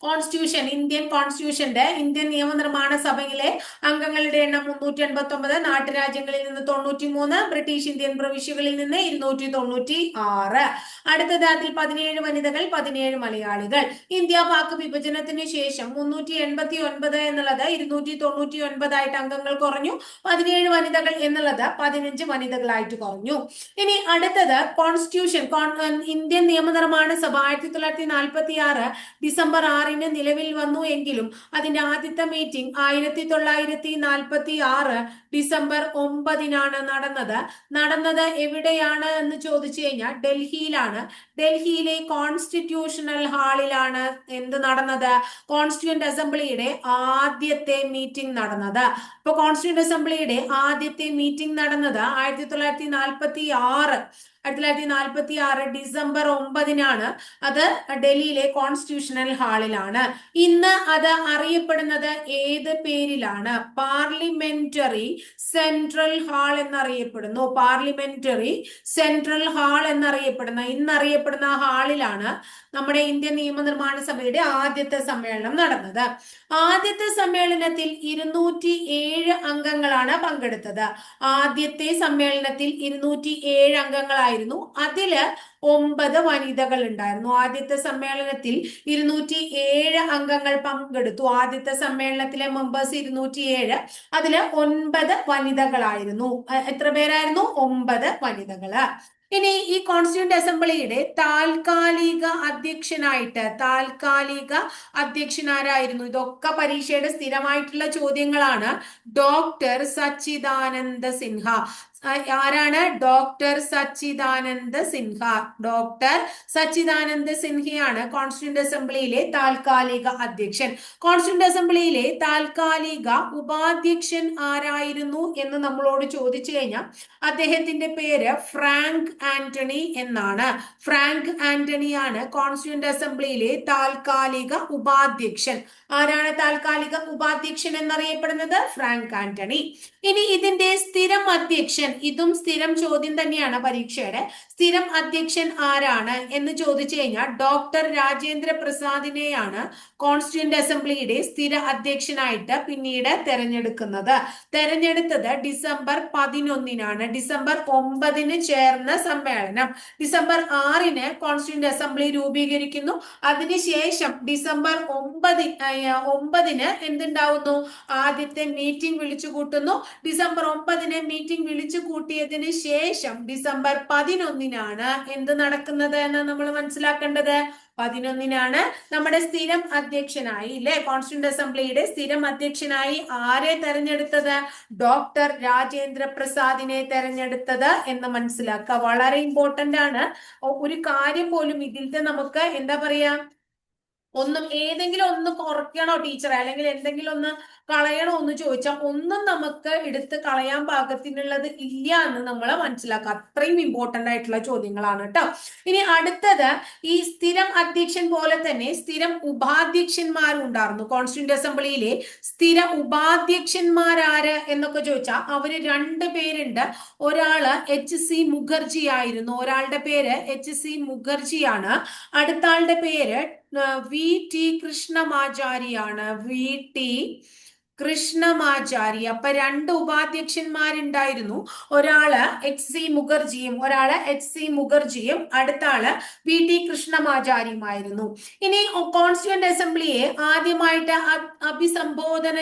കോൺസ്റ്റിറ്റ്യൂഷൻ, ഇന്ത്യൻ കോൺസ്റ്റിറ്റ്യൂഷന്റെ, ഇന്ത്യൻ നിയമനിർമ്മാണ സഭയിലെ അംഗങ്ങളുടെ എണ്ണം 389, നാട്ടുരാജ്യങ്ങളിൽ നിന്ന് 93, ബ്രിട്ടീഷ് ഇന്ത്യൻ പ്രവിശ്യകളിൽ നിന്ന് 296. അടുത്തത് അതിൽ 17 വനിതകൾ, 17 മലയാളികൾ. ഇന്ത്യ പാക് വിഭജനത്തിന് ശേഷം 389 എന്നുള്ളത് 299 ആയിട്ട് അംഗങ്ങൾ കുറഞ്ഞു. 17 വനിതകൾ എന്നുള്ളത് 15 വനിതകളായിട്ട് കുറഞ്ഞു. ഇനി അടുത്തത് കോൺസ്റ്റിറ്റ്യൂഷൻ, ഇന്ത്യൻ നിയമനിർമ്മാണ സഭ 1946 ഡിസംബർ 6 നിലവിൽ വന്നു എങ്കിലും അതിന്റെ ആദ്യത്തെ മീറ്റിംഗ് 1946 ഡിസംബർ 9 നടന്നത് എവിടെയാണ് എന്ന് ചോദിച്ചു കഴിഞ്ഞാൽ ഡൽഹിയിലാണ്. ഡൽഹിയിലെ കോൺസ്റ്റിറ്റ്യൂഷണൽ ഹാളിലാണ് എന്ത് നടന്നത്? കോൺസ്റ്റിറ്റ്യൂന്റ് അസംബ്ലിയുടെ ആദ്യത്തെ മീറ്റിംഗ് നടന്നത്. അപ്പൊ കോൺസ്റ്റിറ്റ്യൂന്റ് അസംബ്ലിയുടെ ആദ്യത്തെ മീറ്റിംഗ് നടന്നത് 1946 ഡിസംബർ 9 അത് ഡൽഹിയിലെ കോൺസ്റ്റിറ്റ്യൂഷണൽ ഹാളിലാണ്. ഇന്ന് അത് അറിയപ്പെടുന്നത് ഏത് പേരിലാണ്? പാർലമെന്ററി സെൻട്രൽ ഹാൾ എന്നറിയപ്പെടുന്നു. പാർലമെന്ററി സെൻട്രൽ ഹാൾ ഇന്നറിയപ്പെടുന്ന ഹാളിലാണ് നമ്മുടെ ഇന്ത്യൻ നിയമനിർമ്മാണ സഭയുടെ ആദ്യത്തെ സമ്മേളനം നടന്നത്. ആദ്യത്തെ സമ്മേളനത്തിൽ 207 അംഗങ്ങളാണ് പങ്കെടുത്തത്. ആദ്യത്തെ സമ്മേളനത്തിൽ 207 അംഗങ്ങളായിരുന്നു. അതില് 9 വനിതകൾ ഉണ്ടായിരുന്നു. ആദ്യത്തെ സമ്മേളനത്തിൽ 207 അംഗങ്ങൾ പങ്കെടുത്തു. ആദ്യത്തെ സമ്മേളനത്തിലെ മെമ്പേഴ്സ് 207, അതില് 9 വനിതകളായിരുന്നു. എത്ര പേരായിരുന്നു? 9 വനിതകള്. ഇനി ഈ കോൺസ്റ്റിറ്റ്യൂന്റ് അസംബ്ലിയുടെ താൽക്കാലിക അധ്യക്ഷനാരായിരുന്നു? ഇതൊക്കെ പരീക്ഷയുടെ സ്ഥിരമായിട്ടുള്ള ചോദ്യങ്ങളാണ്. ഡോക്ടർ സച്ചിദാനന്ദ സിൻഹ. ആരാണ്? ഡോക്ടർ സച്ചിദാനന്ദ സിൻഹയാണ് കോൺസ്റ്റിറ്റ്യൂന്റ് അസംബ്ലിയിലെ താൽക്കാലിക അധ്യക്ഷൻ. കോൺസ്റ്റിറ്റ്യൂന്റ് അസംബ്ലിയിലെ താൽക്കാലിക ഉപാധ്യക്ഷൻ ആരായിരുന്നു എന്ന് നമ്മളോട് ചോദിച്ചു കഴിഞ്ഞാൽ അദ്ദേഹത്തിന്റെ പേര് ഫ്രാങ്ക് ആന്റണി എന്നാണ്. ഫ്രാങ്ക് ആന്റണിയാണ് കോൺസ്റ്റിറ്റ്യൂന്റ് അസംബ്ലിയിലെ താൽക്കാലിക ഉപാധ്യക്ഷൻ. ആരാണ് താൽക്കാലിക ഉപാധ്യക്ഷൻ എന്നറിയപ്പെടുന്നത്? ഫ്രാങ്ക് ആന്റണി. ഇനി ഇതിന്റെ സ്ഥിരം അധ്യക്ഷൻ, ഇതും സ്ഥിരം ചോദ്യം തന്നെയാണ് പരീക്ഷയുടെ. സ്ഥിരം അധ്യക്ഷൻ ആരാണ് എന്ന് ചോദിച്ചു കഴിഞ്ഞാൽ ഡോക്ടർ രാജേന്ദ്ര പ്രസാദിനെയാണ് കോൺസ്റ്റിറ്റ്യൂന്റ് അസംബ്ലിയുടെ സ്ഥിര അധ്യക്ഷനായിട്ട് പിന്നീട് തെരഞ്ഞെടുത്തത് ഡിസംബർ 11. ഡിസംബർ 9 ചേർന്ന സമ്മേളനം. ഡിസംബർ 6 കോൺസ്റ്റിറ്റ്യൂന്റ് അസംബ്ലി രൂപീകരിക്കുന്നു. അതിനുശേഷം ഡിസംബർ 9 എന്തുണ്ടാവുന്നു? ആദ്യത്തെ മീറ്റിംഗ് വിളിച്ചു കൂട്ടുന്നു. ഡിസംബർ 9 മീറ്റിംഗ് വിളിച്ചു കൂട്ടിയതിന് ശേഷം ഡിസംബർ 11 എന്ത് നടക്കുന്നത് എന്ന് നമ്മൾ മനസ്സിലാക്കേണ്ടത്. 11 നമ്മുടെ സ്ഥിരം അധ്യക്ഷനായി, കോൺസ്റ്റിറ്റ്യൂന്റ് അസംബ്ലിയുടെ സ്ഥിരം അധ്യക്ഷനായി ആരെ തെരഞ്ഞെടുത്തത്? ഡോക്ടർ രാജേന്ദ്ര പ്രസാദിനെ തെരഞ്ഞെടുത്തത് എന്ന് മനസ്സിലാക്കുക. വളരെ ഇമ്പോർട്ടന്റ് ആണ്. ഒരു കാര്യം പോലും ഇതിലത്തെ നമുക്ക് എന്താ പറയാ, ഏതെങ്കിലും ഒന്ന് കുറയ്ക്കണോ ടീച്ചറെ, അല്ലെങ്കിൽ എന്തെങ്കിലും ഒന്ന് കളയണോ എന്ന് ചോദിച്ചാൽ ഒന്നും നമുക്ക് എടുത്ത് കളയാൻ പാകത്തിനുള്ളത് ഇല്ല എന്ന് നമ്മൾ മനസ്സിലാക്കുക. അത്രയും ഇമ്പോർട്ടന്റ് ആയിട്ടുള്ള ചോദ്യങ്ങളാണ് കേട്ടോ. ഇനി അടുത്തത്, ഈ സ്ഥിരം അധ്യക്ഷൻ പോലെ തന്നെ സ്ഥിരം ഉപാധ്യക്ഷന്മാരും ഉണ്ടായിരുന്നു. കോൺസ്റ്റിറ്റ്യൂന്റ് അസംബ്ലിയിലെ സ്ഥിര ഉപാധ്യക്ഷന്മാരാര് എന്നൊക്കെ ചോദിച്ചാൽ അവര് 2 പേരുണ്ട്. ഒരാള് HC മുഖർജി ആയിരുന്നു. ഒരാളുടെ പേര് HC മുഖർജിയാണ്. അടുത്ത ആളുടെ പേര് VT കൃഷ്ണമാചാരിയാണ്. VT കൃഷ്ണമാചാരി. അപ്പൊ 2 ഉപാധ്യക്ഷന്മാരുണ്ടായിരുന്നു. ഒരാള് HC മുഖർജിയും അടുത്ത ആള് VT കൃഷ്ണമാചാരിയുമായിരുന്നു. ഇനി കോൺസ്റ്റിറ്റ്യൂന്റ് അസംബ്ലിയെ ആദ്യമായിട്ട് അഭിസംബോധന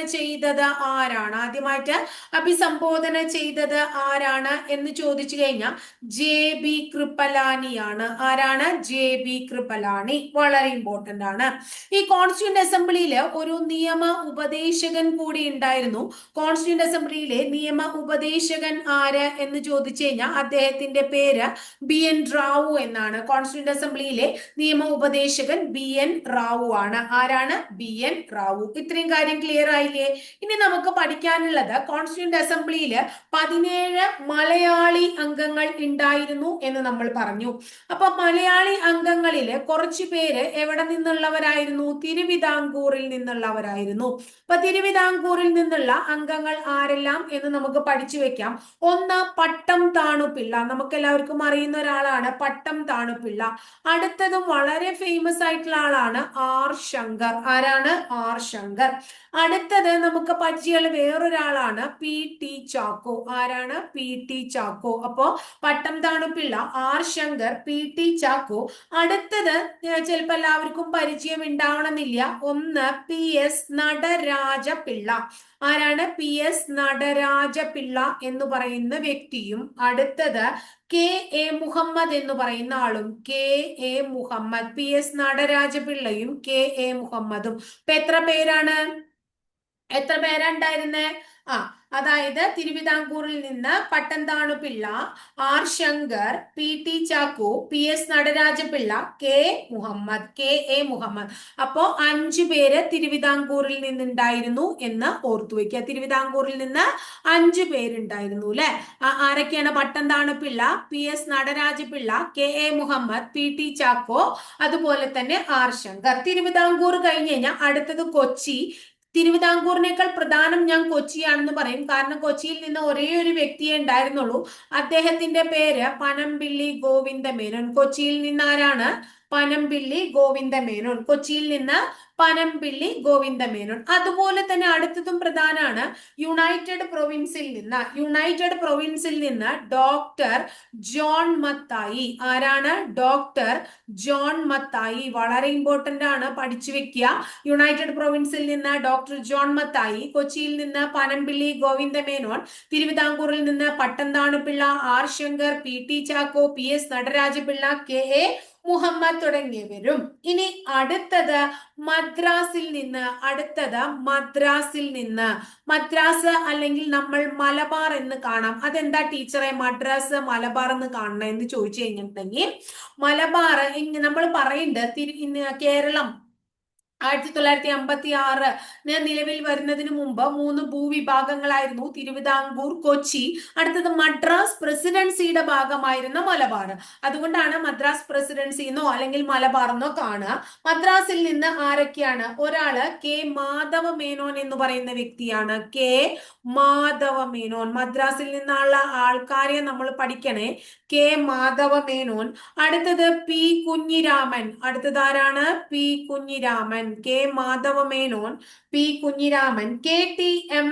ചെയ്തത് ആരാണ് എന്ന് ചോദിച്ചു കഴിഞ്ഞാൽ JB കൃപലാനിയാണ്. ആരാണ്? JB കൃപലാനി. വളരെ ഇമ്പോർട്ടന്റ് ആണ്. ഈ കോൺസ്റ്റിറ്റ്യൂന്റ് അസംബ്ലിയിൽ ഒരു നിയമ ഉപദേശകൻ കൂടി ഉണ്ടായിരുന്നു. കോൺസ്റ്റിറ്റ്യൂന്റ് അസംബ്ലിയിലെ നിയമ ഉപദേശകൻ ആര് എന്ന് ചോദിച്ചു കഴിഞ്ഞാൽ അദ്ദേഹത്തിന്റെ പേര് BN റാവു എന്നാണ്. കോൺസ്റ്റിറ്റ്യൂന്റ് അസംബ്ലിയിലെ നിയമ ഉപദേശകൻ BN റാവു ആണ്. ആരാണ്? BN റാവു. ഇത്രയും കാര്യം ക്ലിയർ ആയില്ലേ? ഇനി നമുക്ക് പഠിക്കാനുള്ളത്, കോൺസ്റ്റിറ്റ്യൂന്റ് അസംബ്ലിയിൽ 17 മലയാളി അംഗങ്ങൾ ഉണ്ടായിരുന്നു എന്ന് നമ്മൾ പറഞ്ഞു. അപ്പൊ മലയാളി അംഗങ്ങളിൽ കുറച്ചു പേര് എവിടെ നിന്നുള്ളവരായിരുന്നു? തിരുവിതാംകൂറിൽ നിന്നുള്ളവരായിരുന്നു. അപ്പൊ തിരുവിതാംകൂർ തിരുവിതാംകൂറിൽ നിന്നുള്ള അംഗങ്ങൾ ആരെല്ലാം എന്ന് നമുക്ക് പഠിച്ചു വെക്കാം. ഒന്ന് പട്ടം താണുപിള്ള, നമുക്ക് എല്ലാവർക്കും അറിയുന്ന ഒരാളാണ് പട്ടം താണുപിള്ള. അടുത്തതും വളരെ ഫേമസ് ആയിട്ടുള്ള ആളാണ് ആർ ശങ്കർ. ആരാണ്? ആർ ശങ്കർ. അടുത്തത് നമുക്ക് പരിചയമുള്ള വേറൊരാളാണ് പി ടി ചാക്കോ. ആരാണ്? P T Chacko. അപ്പോ Pattom Thanu Pillai, R Shankar, P T Chacko. അടുത്തത് ചിലപ്പോ എല്ലാവർക്കും പരിചയം ഉണ്ടാവണമെന്നില്ല. ഒന്ന് പി എസ് നടരാജ പിള്ള. ആരാണ്? പി എസ് നടരാജ പിള്ള എന്ന് പറയുന്ന വ്യക്തിയും. അടുത്തത് കെ എ മുഹമ്മദ് എന്ന് പറയുന്ന ആളും. K A Muhammad, P S Nataraja പിള്ളയും കെ എ മുഹമ്മദും. ഇപ്പൊ എത്ര പേരാണ്? എത്ര പേരാ ഉണ്ടായിരുന്നേ? അതായത് തിരുവിതാംകൂറിൽ നിന്ന് Pattom Thanu Pillai, R Shankar, P T Chacko, P S Nataraja Pillai, K Muhammad, K A Muhammad. അപ്പോ 5 പേര് തിരുവിതാംകൂറിൽ നിന്നുണ്ടായിരുന്നു എന്ന് ഓർത്തു വെക്കുക. തിരുവിതാംകൂറിൽ നിന്ന് 5 പേരുണ്ടായിരുന്നു അല്ലെ. ആരൊക്കെയാണ്? Pattom Thanu Pillai, P S Nataraja Pillai, K A Muhammad, P T Chacko, അതുപോലെ തന്നെ ആർ ശങ്കർ. തിരുവിതാംകൂർ കഴിഞ്ഞ് കഴിഞ്ഞാൽ അടുത്തത് കൊച്ചി. തിരുവിതാംകൂറിനേക്കാൾ പ്രധാനം ഞാൻ കൊച്ചിയാണെന്ന് പറയും. കാരണം കൊച്ചിയിൽ നിന്ന് ഒരേ ഒരു വ്യക്തിയെ ഉണ്ടായിരുന്നുള്ളൂ. അദ്ദേഹത്തിന്റെ പേര് പനമ്പിള്ളി ഗോവിന്ദ മേനോൻ. കൊച്ചിയിൽ നിന്ന് ആരാണ്? പനമ്പിള്ളി ഗോവിന്ദ മേനോൻ. കൊച്ചിയിൽ നിന്ന് പനമ്പിള്ളി ഗോവിന്ദ മേനോൻ. അതുപോലെ തന്നെ അടുത്തതും പ്രധാനമാണ്. യുണൈറ്റഡ് പ്രൊവിൻസിൽ നിന്ന് ഡോക്ടർ ജോൺ മത്തായി. ആരാണ്? Doctor John Mathai. വളരെ ഇമ്പോർട്ടന്റ് ആണ്, പഠിച്ചു വെക്കുക. യുണൈറ്റഡ് പ്രൊവിൻസിൽ നിന്ന് ഡോക്ടർ ജോൺ മത്തായി, കൊച്ചിയിൽ നിന്ന് പനമ്പിള്ളി ഗോവിന്ദ മേനോൻ, തിരുവിതാംകൂറിൽ നിന്ന് Pattom Thanu Pillai, R Shankar, P T Chacko, P S Nataraja Pillai, K A Muhammad തുടങ്ങിയവരും. ഇനി അടുത്തത് മദ്രാസിൽ നിന്ന്. മദ്രാസ് അല്ലെങ്കിൽ നമ്മൾ മലബാർ എന്ന് കാണാം. അതെന്താ ടീച്ചറെ മദ്രാസ് മലബാർ എന്ന് കാണണം എന്ന് ചോദിച്ചു കഴിഞ്ഞിട്ടുണ്ടെങ്കിൽ, മലബാർ നമ്മൾ പറയുന്നുണ്ട് കേരളം 1956 നിലവിൽ വരുന്നതിന് മുമ്പ് 3 ഭൂവിഭാഗങ്ങളായിരുന്നു: തിരുവിതാംകൂർ, കൊച്ചി, അടുത്തത് മദ്രാസ് പ്രസിഡൻസിയുടെ ഭാഗമായിരുന്ന മലബാർ. അതുകൊണ്ടാണ് മദ്രാസ് പ്രസിഡൻസി എന്നോ അല്ലെങ്കിൽ മലബാർ എന്നോ കാണുക. മദ്രാസിൽ നിന്ന് ആരൊക്കെയാണ്? ഒരാള് കെ മാധവ മേനോൻ എന്ന് പറയുന്ന വ്യക്തിയാണ്. കെ മാധവ മേനോൻ. മദ്രാസിൽ നിന്നുള്ള ആൾക്കാരെ നമ്മൾ പഠിക്കണേ. കെ മാധവ മേനോൻ. അടുത്തത് പി കുഞ്ഞിരാമൻ. അടുത്തത് ആരാണ്? P Kunhiraman. K Madhava Menon, P Kunhiraman. K T M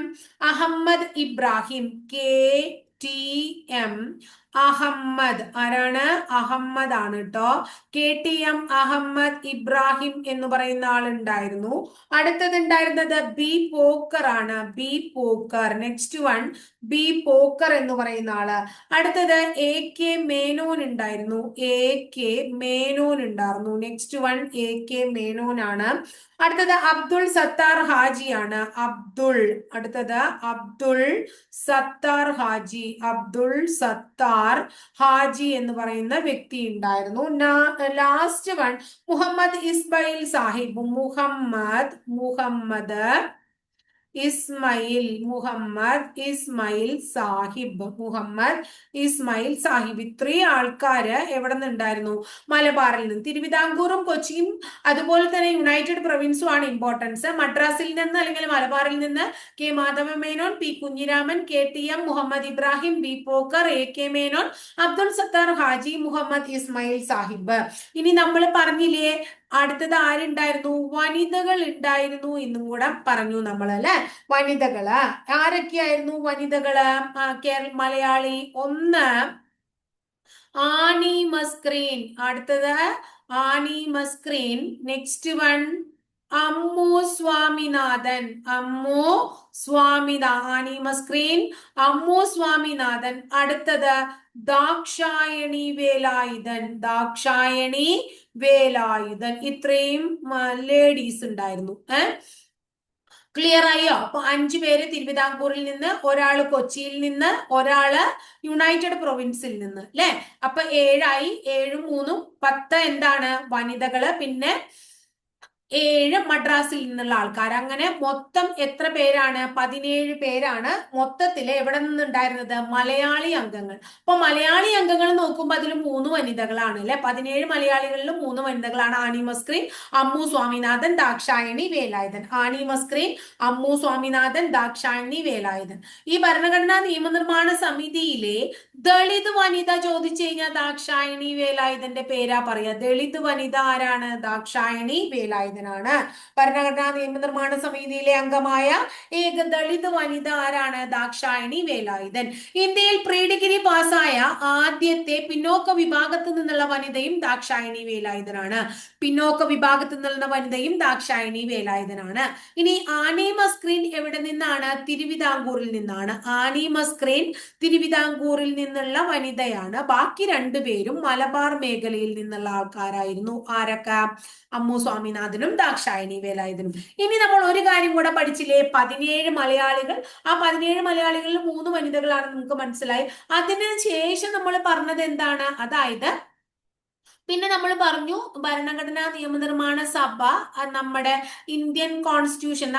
Ahmed Ibrahim. K T M Ahmed. ആരാണ്? അഹമ്മദ് ആണ് കേട്ടോ. K T M Ahmed Ibrahim എന്ന് പറയുന്ന ആളുണ്ടായിരുന്നു. അടുത്തത് ഉണ്ടായിരുന്നത് ബി പോക്കർ ആണ്. B Pocker. Next one B Pocker എന്ന് പറയുന്ന ആള്. അടുത്തത് എ കെ മേനോൻ ഉണ്ടായിരുന്നു. എ കെ മേനോൻ ഉണ്ടായിരുന്നു. Next one A K Menon ആണ്. അടുത്തത് അബ്ദുൾ സത്താർ ഹാജി ആണ്. അടുത്തത് അബ്ദുൾ സത്താർ ഹാജി. അബ്ദുൾ സത്താർ ഹാജി എന്ന് പറയുന്ന വ്യക്തി ഉണ്ടായിരുന്നു. Last one Muhammad Ismail Sahib. മുഹമ്മദ് ഇസ്മായിൽ സാഹിബ്. ഇത്രയും ആൾക്കാര് എവിടെ നിന്നുണ്ടായിരുന്നു? മലബാറിൽ നിന്ന്. തിരുവിതാംകൂറും കൊച്ചിയും അതുപോലെ തന്നെ യുണൈറ്റഡ് പ്രൊവിൻസും ആണ് ഇമ്പോർട്ടൻസ്. മദ്രാസിൽ നിന്ന് അല്ലെങ്കിൽ മലബാറിൽ നിന്ന് K Madhava Menon, P Kunhiraman, K T M Muhammad Ibrahim, B Pocker, A K Menon, Abdul Sattar Haji, Muhammad Ismail Sahib. ഇനി നമ്മൾ പറഞ്ഞില്ലേ അടുത്തത് ആരുണ്ടായിരുന്നു? വനിതകൾ ഉണ്ടായിരുന്നു എന്നും കൂടെ പറഞ്ഞു നമ്മൾ അല്ലെ. വനിതകള് ആരൊക്കെയായിരുന്നു? വനിതകള് മലയാളി. ഒന്ന് ആനി മസ്ക്രീൻ. അടുത്തത് Annie Mascarene. Next one Ammu Swaminathan. Annie Mascarene, Ammu Swaminathan. അടുത്തത് ദാക്ഷായണി വേലായുധൻ. ഇത്രയും ലേഡീസ് ഉണ്ടായിരുന്നു. ക്ലിയർ ആയോ? അപ്പൊ 5 പേര് തിരുവിതാംകൂറിൽ നിന്ന്, ഒരാള് കൊച്ചിയിൽ നിന്ന്, ഒരാള് യുണൈറ്റഡ് പ്രൊവിൻസിൽ നിന്ന് അല്ലെ. അപ്പൊ 7 ആയി. 7 ഉം 3 ഉം 10 എന്താണ്? വനിതകള്. പിന്നെ 7 മദ്രാസിൽ നിന്നുള്ള ആൾക്കാർ. അങ്ങനെ മൊത്തം എത്ര പേരാണ്? 17 പേരാണ് മൊത്തത്തില് എവിടെ നിന്നുണ്ടായിരുന്നത്? മലയാളി അംഗങ്ങൾ. അപ്പൊ മലയാളി അംഗങ്ങൾ നോക്കുമ്പോൾ അതിൽ 3 വനിതകളാണ് അല്ലെ. 17 മലയാളികളിൽ 3 വനിതകളാണ്. ആനി മസ്ക്രീൻ, അമ്മു സ്വാമിനാഥൻ, ദാക്ഷായണി വേലായുധൻ. ആനി മസ്ക്രീൻ, അമ്മു സ്വാമിനാഥൻ, ദാക്ഷായണി വേലായുധൻ. ഈ ഭരണഘടനാ നിയമനിർമ്മാണ സമിതിയിലെ ദളിത് വനിത ചോദിച്ചു കഴിഞ്ഞാൽ ദാക്ഷായണി വേലായുധന്റെ പേരാ പറയാ. ദളിത് വനിത ആരാണ്? ദാക്ഷായണി വേലായുധനാണ്. ഭരണഘടനാ നിയമനിർമ്മാണ സമിതിയിലെ അംഗമായ ഏക ദളിത് വനിത ആരാണ്? ദാക്ഷായണി വേലായുധൻ. ഇന്ത്യയിൽ പ്രീ ഡിഗ്രി പാസ്സായ ആദ്യത്തെ പിന്നോക്ക വിഭാഗത്തു നിന്നുള്ള വനിതയും ദാക്ഷായണി വേലായുധനാണ്. പിന്നോക്ക വിഭാഗത്തു നിന്നുള്ള വനിതയും ദാക്ഷായണി വേലായുധനാണ്. ഇനി ആനി മസ്ക്രീൻ എവിടെ നിന്നാണ്? തിരുവിതാംകൂറിൽ നിന്നാണ്. ആനി മസ്ക്രീൻ തിരുവിതാംകൂറിൽ നിന്നുള്ള വനിതയാണ്. ബാക്കി രണ്ടുപേരും മലബാർ മേഖലയിൽ നിന്നുള്ള ആൾക്കാരായിരുന്നു. ആരൊക്കെ? അമ്മു സ്വാമിനാഥനും ദാക്ഷായണി വേലായുധനും. ഇനി നമ്മൾ ഒരു കാര്യം കൂടെ പഠിച്ചില്ലേ? 17 മലയാളികൾ. ആ 17 മലയാളികളിൽ 3 വനിതകളാണ് നമുക്ക് മനസ്സിലായി. അതിന് ശേഷം നമ്മൾ പറഞ്ഞത് എന്താണ്? അതായത് പിന്നെ നമ്മൾ പറഞ്ഞു ഭരണഘടനാ നിയമനിർമ്മാണ സഭ നമ്മുടെ ഇന്ത്യൻ കോൺസ്റ്റിറ്റ്യൂഷൻ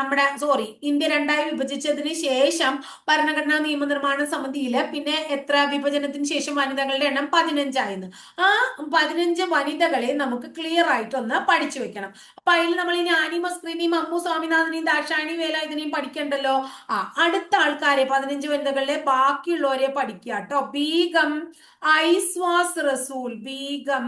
ഇന്ത്യ രണ്ടായി വിഭജിച്ചതിന് ശേഷം ഭരണഘടനാ നിയമനിർമ്മാണ സമിതിയില് പിന്നെ എത്ര വിഭജനത്തിന് ശേഷം വനിതകളുടെ എണ്ണം 15 ആയിരുന്നു. ആ 15 വനിതകളെ നമുക്ക് ക്ലിയർ ആയിട്ട് ഒന്ന് പഠിച്ചു വെക്കണം. അപ്പൊ അതിൽ നമ്മൾ ഇനി ആനി മസ്ക്രീനെയും അമ്മു സ്വാമിനാഥനെയും ദാക്ഷായണി വേലായുധനെയും പഠിക്കണ്ടല്ലോ. അടുത്ത ആൾക്കാരെ 15 വനിതകളിലെ ബാക്കിയുള്ളവരെ പഠിക്കുക കേട്ടോ. ബീഗം ഐസ്വാസ് റസൂൽ. ബീഗം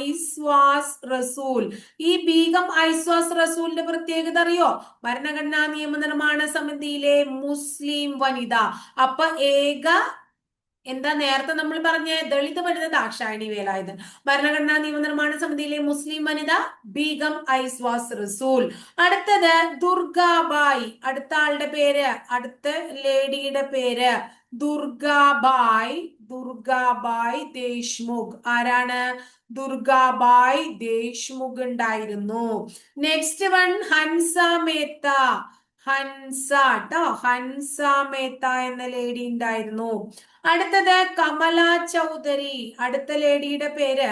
ഐസ്വാസ് റസൂൽ. ഈ ബീഗം ഐസ്വാസ് റസൂലിന്റെ പ്രത്യേകത അറിയോ? ഭരണഘടനാ നിയമനിർമ്മാണ സമിതിയിലെ മുസ്ലിം വനിത. അപ്പൊ എന്താ നേരത്തെ നമ്മൾ പറഞ്ഞ ദളിത് വനിത ദാക്ഷായണി വേലായുധൻ. ഭരണഘടനാ നിയമനിർമ്മാണ സമിതിയിലെ മുസ്ലിം വനിത ബീഗം ഐസ്വാസ് റസൂൽ. അടുത്തത് ദുർഗാബായി. അടുത്ത ആളുടെ പേര്, അടുത്ത ലേഡിയുടെ പേര് ദുർഗാബായ്. ദുർഗാബായ് ദേശ്മുഖ്. ആരാണ്? ദുർഗാബായ് ദേശ്മുഖ് ഉണ്ടായിരുന്നു. Next one Hansa Mehta. ഹൻസ ട്ടോ. ഹൻസ മേത്ത എന്ന ലേഡി ഉണ്ടായിരുന്നു. അടുത്തത് കമല ചൗധരി. അടുത്ത ലേഡിയുടെ പേര്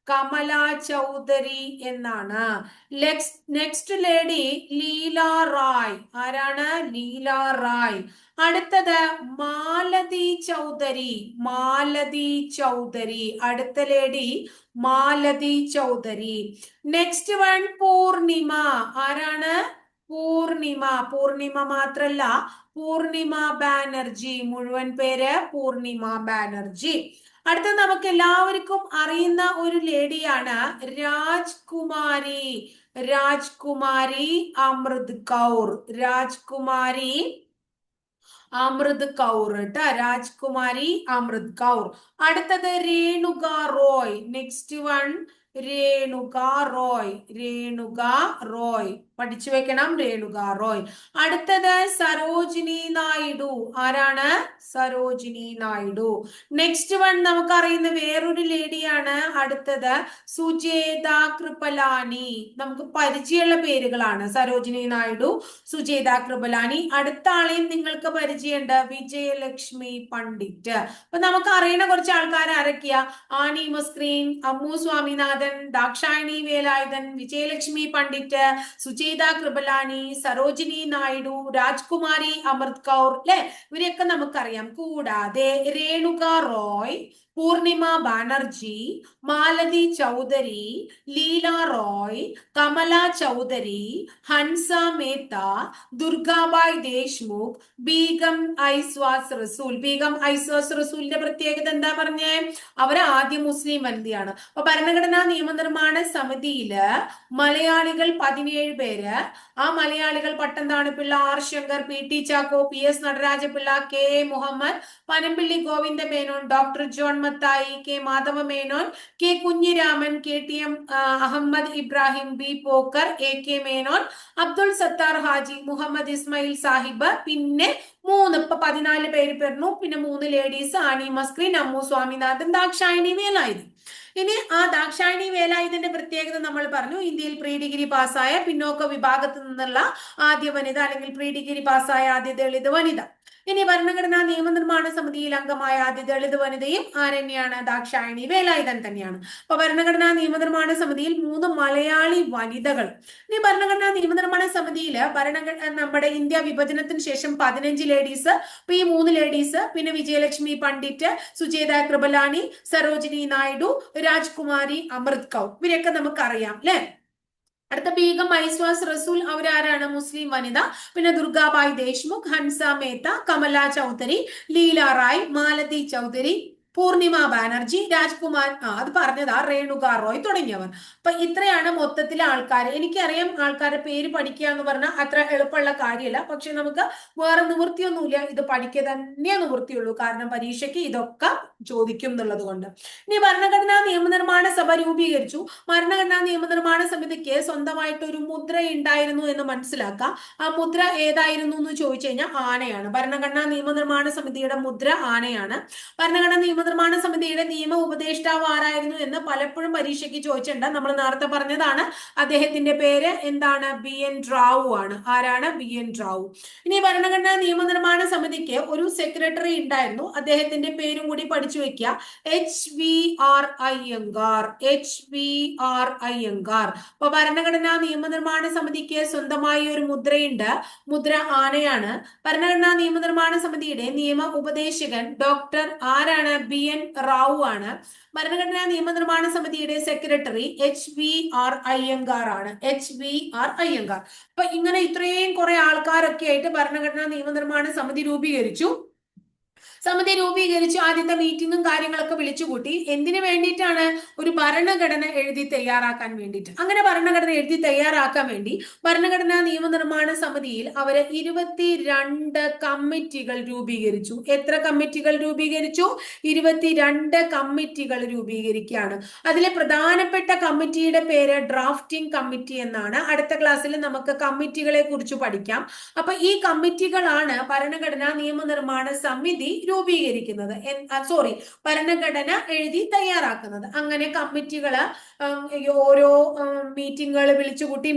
കമല ചൗധരി എന്നാണ്. Next lady Leela Rai. ആരാണ്? ലീല റായ്. അടുത്തത് മാലതി ചൗധരി. മാലതി ചൗധരി. അടുത്ത lady Malathi Chaudhary. Next one Poornima. ആരാണ്? പൂർണിമ. പൂർണിമ മാത്രല്ല, പൂർണിമ ബാനർജി. മുഴുവൻ പേര് പൂർണിമ ബാനർജി. അടുത്ത നമുക്ക് എല്ലാവർക്കും അറിയുന്ന ഒരു ലേഡിയാണ് രാജ്കുമാരി. രാജ്കുമാരി അമൃത് കൗർ. രാജ്കുമാരി അമൃത് കൗർ ട്ടാ. രാജ്കുമാരി അമൃത് കൗർ. അടുത്തത് രേണുക റോയ്. Next one Renuka Roy. രേണുക റോയ് പഠിച്ചു വെക്കണം. രേണുക റോയ്. അടുത്തത് സരോജിനി നായിഡു. ആരാണ്? സരോജിനി നായിഡു. നെക്സ്റ്റ് വൺ നമുക്കറിയുന്ന വേറൊരു ലേഡിയാണ്. അടുത്തത് സുജേത കൃപലാനി. നമുക്ക് പരിചയമുള്ള പേരുകളാണ്. സരോജിനി നായിഡു, സുജേത കൃപലാനി. അടുത്ത ആളെയും നിങ്ങൾക്ക് പരിചയമുണ്ട്, വിജയലക്ഷ്മി പണ്ഡിറ്റ്. അപ്പൊ നമുക്ക് അറിയുന്ന കുറച്ച് ആൾക്കാർ ആരൊക്കെയാ? ആനി മസ്ക്രീൻ, അമ്മു സ്വാമിനാഥൻ, ദാക്ഷായണി വേലായുധൻ, വിജയലക്ഷ്മി പണ്ഡിറ്റ്, സുജേത കൃപലാനി, സരോജിനി നായിഡു, രാജ്കുമാരി അമൃത് കൗർ അല്ലെ. ഇവരെയൊക്കെ നമുക്കറിയാം. കൂടാതെ രേണുക റോയ്, പൂർണിമ ബാനർജി, മാലതി ചൗധരി, ലീല റോയ്, കമല ചൗധരി, ഹൻസ മേത്ത, ദുർഗാബായ് ദേശ്മുഖ്, ബീഗം ഐസ്വാസ് റസൂൽ. ബീഗം ഐസ്വാസ് റസൂലിന്റെ പ്രത്യേകത എന്താ പറഞ്ഞേ? അവര് ആദ്യ മുസ്ലിം വനിതയാണ്. അപ്പൊ ഭരണഘടനാ നിയമനിർമ്മാണ സമിതിയില് മലയാളികൾ 17 പേര്. ആ മലയാളികൾ Pattom Thanu Pillai, R Shankar, P T Chacko, P S Nataraja Pillai, K A Muhammad, Panampilly Govinda Menon, doctor John Mathai, K Madhava Menon, K Kunhiraman, K T M Ahmed Ibrahim, B Pocker, A K Menon, Abdul Sattar Haji, Muhammad Ismail Sahib. പിന്നെ 14 പേര് പറഞ്ഞു. പിന്നെ 3 ലേഡീസ്, ആനി മസ്ക്രീൻ, അമ്മു സ്വാമിനാഥൻ, ദാക്ഷായണി വേലായുധൻ. ഇനി ആ ദാക്ഷായണി വേലായുധന്റെ പ്രത്യേകത നമ്മൾ പറഞ്ഞു. ഇന്ത്യയിൽ പ്രീ ഡിഗ്രി പാസ്സായ പിന്നോക്ക വിഭാഗത്ത് നിന്നുള്ള ആദ്യ വനിത, അല്ലെങ്കിൽ പ്രീ ഡിഗ്രി പാസ്സായ ആദ്യ ദളിത് വനിത. ഇനി ഭരണഘടനാ നിയമനിർമ്മാണ സമിതിയിൽ അംഗമായ ആദ്യ ദളിത് വനിതയും ആരണ്യാണ് ദാക്ഷായണി വേലായുധൻ തന്നെയാണ്. അപ്പൊ ഭരണഘടനാ നിയമനിർമ്മാണ സമിതിയിൽ 3 മലയാളി വനിതകൾ. ഇനി ഭരണഘടനാ നിയമനിർമ്മാണ സമിതിയിൽ നമ്മുടെ ഇന്ത്യ വിഭജനത്തിന് ശേഷം 15 ലേഡീസ്, ഇപ്പൊ ഈ 3 ലേഡീസ്, പിന്നെ വിജയലക്ഷ്മി പണ്ഡിറ്റ്, സുജേത കൃപലാനി, സരോജിനി നായിഡു, രാജ്കുമാരി അമൃത് കൗർ, ഇവരെയൊക്കെ നമുക്കറിയാം അല്ലെ. അടുത്ത ബീഗം ഐസ്വാസ് റസൂൽ, അവരാരാണ്? മുസ്ലിം വനിത. പിന്നെ ദുർഗാബായ് ദേശ്മുഖ്, ഹൻസ മേത്ത, കമല ചൗധരി, ലീല റായ്, മാലതി ചൗധരി, പൂർണിമ ബാനർജി, രാജ്കുമാർ, അത് പറഞ്ഞതാ, രേണുക റോയ് തുടങ്ങിയവർ. അപ്പൊ ഇത്രയാണ് മൊത്തത്തിലെ ആൾക്കാർ. എനിക്കറിയാം ആൾക്കാരുടെ പേര് പഠിക്കുക എന്ന് പറഞ്ഞാൽ അത്ര എളുപ്പമുള്ള കാര്യമല്ല, പക്ഷെ നമുക്ക് വേറെ നിവൃത്തിയൊന്നുമില്ല, ഇത് പഠിക്കുക തന്നെ നിവൃത്തിയുള്ളൂ. കാരണം പരീക്ഷയ്ക്ക് ഇതൊക്കെ ചോദിക്കും എന്നുള്ളത് കൊണ്ട്. ഇനി ഭരണഘടനാ നിയമനിർമ്മാണ സഭ രൂപീകരിച്ചു. ഭരണഘടനാ നിയമനിർമ്മാണ സമിതിക്ക് സ്വന്തമായിട്ട് ഒരു മുദ്ര ഉണ്ടായിരുന്നു എന്ന് മനസ്സിലാക്കാം. ആ മുദ്ര ഏതായിരുന്നു എന്ന് ചോദിച്ചു കഴിഞ്ഞാൽ ആനയാണ്. ഭരണഘടനാ നിയമനിർമ്മാണ സമിതിയുടെ മുദ്ര ആനയാണ്. ഭരണഘടനാ നിയമനിർമ്മാണ സമിതിയുടെ നിയമ ഉപദേഷ്ടാവ് ആരായിരുന്നു എന്ന് പലപ്പോഴും പരീക്ഷയ്ക്ക് ചോദിച്ചിട്ടുണ്ട്. നമ്മൾ നേരത്തെ പറഞ്ഞതാണ്, അദ്ദേഹത്തിന്റെ പേര് എന്താണ്? BN റാവു ആണ്. ആരാണ്? BN റാവു. ഇനി ഭരണഘടനാ നിയമനിർമ്മാണ സമിതിക്ക് ഒരു സെക്രട്ടറി ഉണ്ടായിരുന്നു, അദ്ദേഹത്തിന്റെ പേരും കൂടി പഠിച്ചു വെക്കുക, HVR അയ്യങ്കാർ. HVR അയ്യങ്കാർ. അപ്പൊ ഭരണഘടനാ നിയമനിർമ്മാണ സമിതിക്ക് സ്വന്തമായി ഒരു മുദ്രയുണ്ട്, മുദ്ര ആനയാണ്. ഭരണഘടനാ നിയമനിർമ്മാണ സമിതിയുടെ നിയമ ഉപദേശകൻ ഡോക്ടർ ആരാണ്? BN റാവു ആണ്. ഭരണഘടനാ നിയമനിർമ്മാണ സമിതിയുടെ സെക്രട്ടറി HVR അയ്യങ്കാർ ആണ്. HVR അയ്യങ്കാർ. അപ്പൊ ഇങ്ങനെ ഇത്രയും കുറെ ആൾക്കാരൊക്കെ ആയിട്ട് ഭരണഘടനാ നിയമനിർമ്മാണ സമിതി രൂപീകരിച്ചു. ആദ്യത്തെ മീറ്റിങ്ങും കാര്യങ്ങളൊക്കെ വിളിച്ചുകൂട്ടി. എന്തിനു വേണ്ടിയിട്ടാണ്? ഒരു ഭരണഘടന എഴുതി തയ്യാറാക്കാൻ വേണ്ടിയിട്ട്. അങ്ങനെ ഭരണഘടന എഴുതി തയ്യാറാക്കാൻ വേണ്ടി ഭരണഘടനാ നിയമനിർമ്മാണ സമിതിയിൽ അവര് 22 കമ്മിറ്റികൾ രൂപീകരിച്ചു. എത്ര കമ്മിറ്റികൾ രൂപീകരിച്ചു? 22 കമ്മിറ്റികൾ രൂപീകരിക്കുകയാണ്. അതിലെ പ്രധാനപ്പെട്ട കമ്മിറ്റിയുടെ പേര് ഡ്രാഫ്റ്റിംഗ് കമ്മിറ്റി എന്നാണ്. അടുത്ത ക്ലാസ്സിൽ നമുക്ക് കമ്മിറ്റികളെ കുറിച്ച് പഠിക്കാം. അപ്പൊ ഈ കമ്മിറ്റികളാണ് ഭരണഘടനാ നിയമനിർമ്മാണ സമിതി രൂപീകരിക്കുന്നത്, ഭരണഘടന എഴുതി തയ്യാറാക്കുന്നത്. അങ്ങനെ കമ്മിറ്റികള് ഓരോ മീറ്റിങ്ങുകൾ വിളിച്ചുകൂട്ടി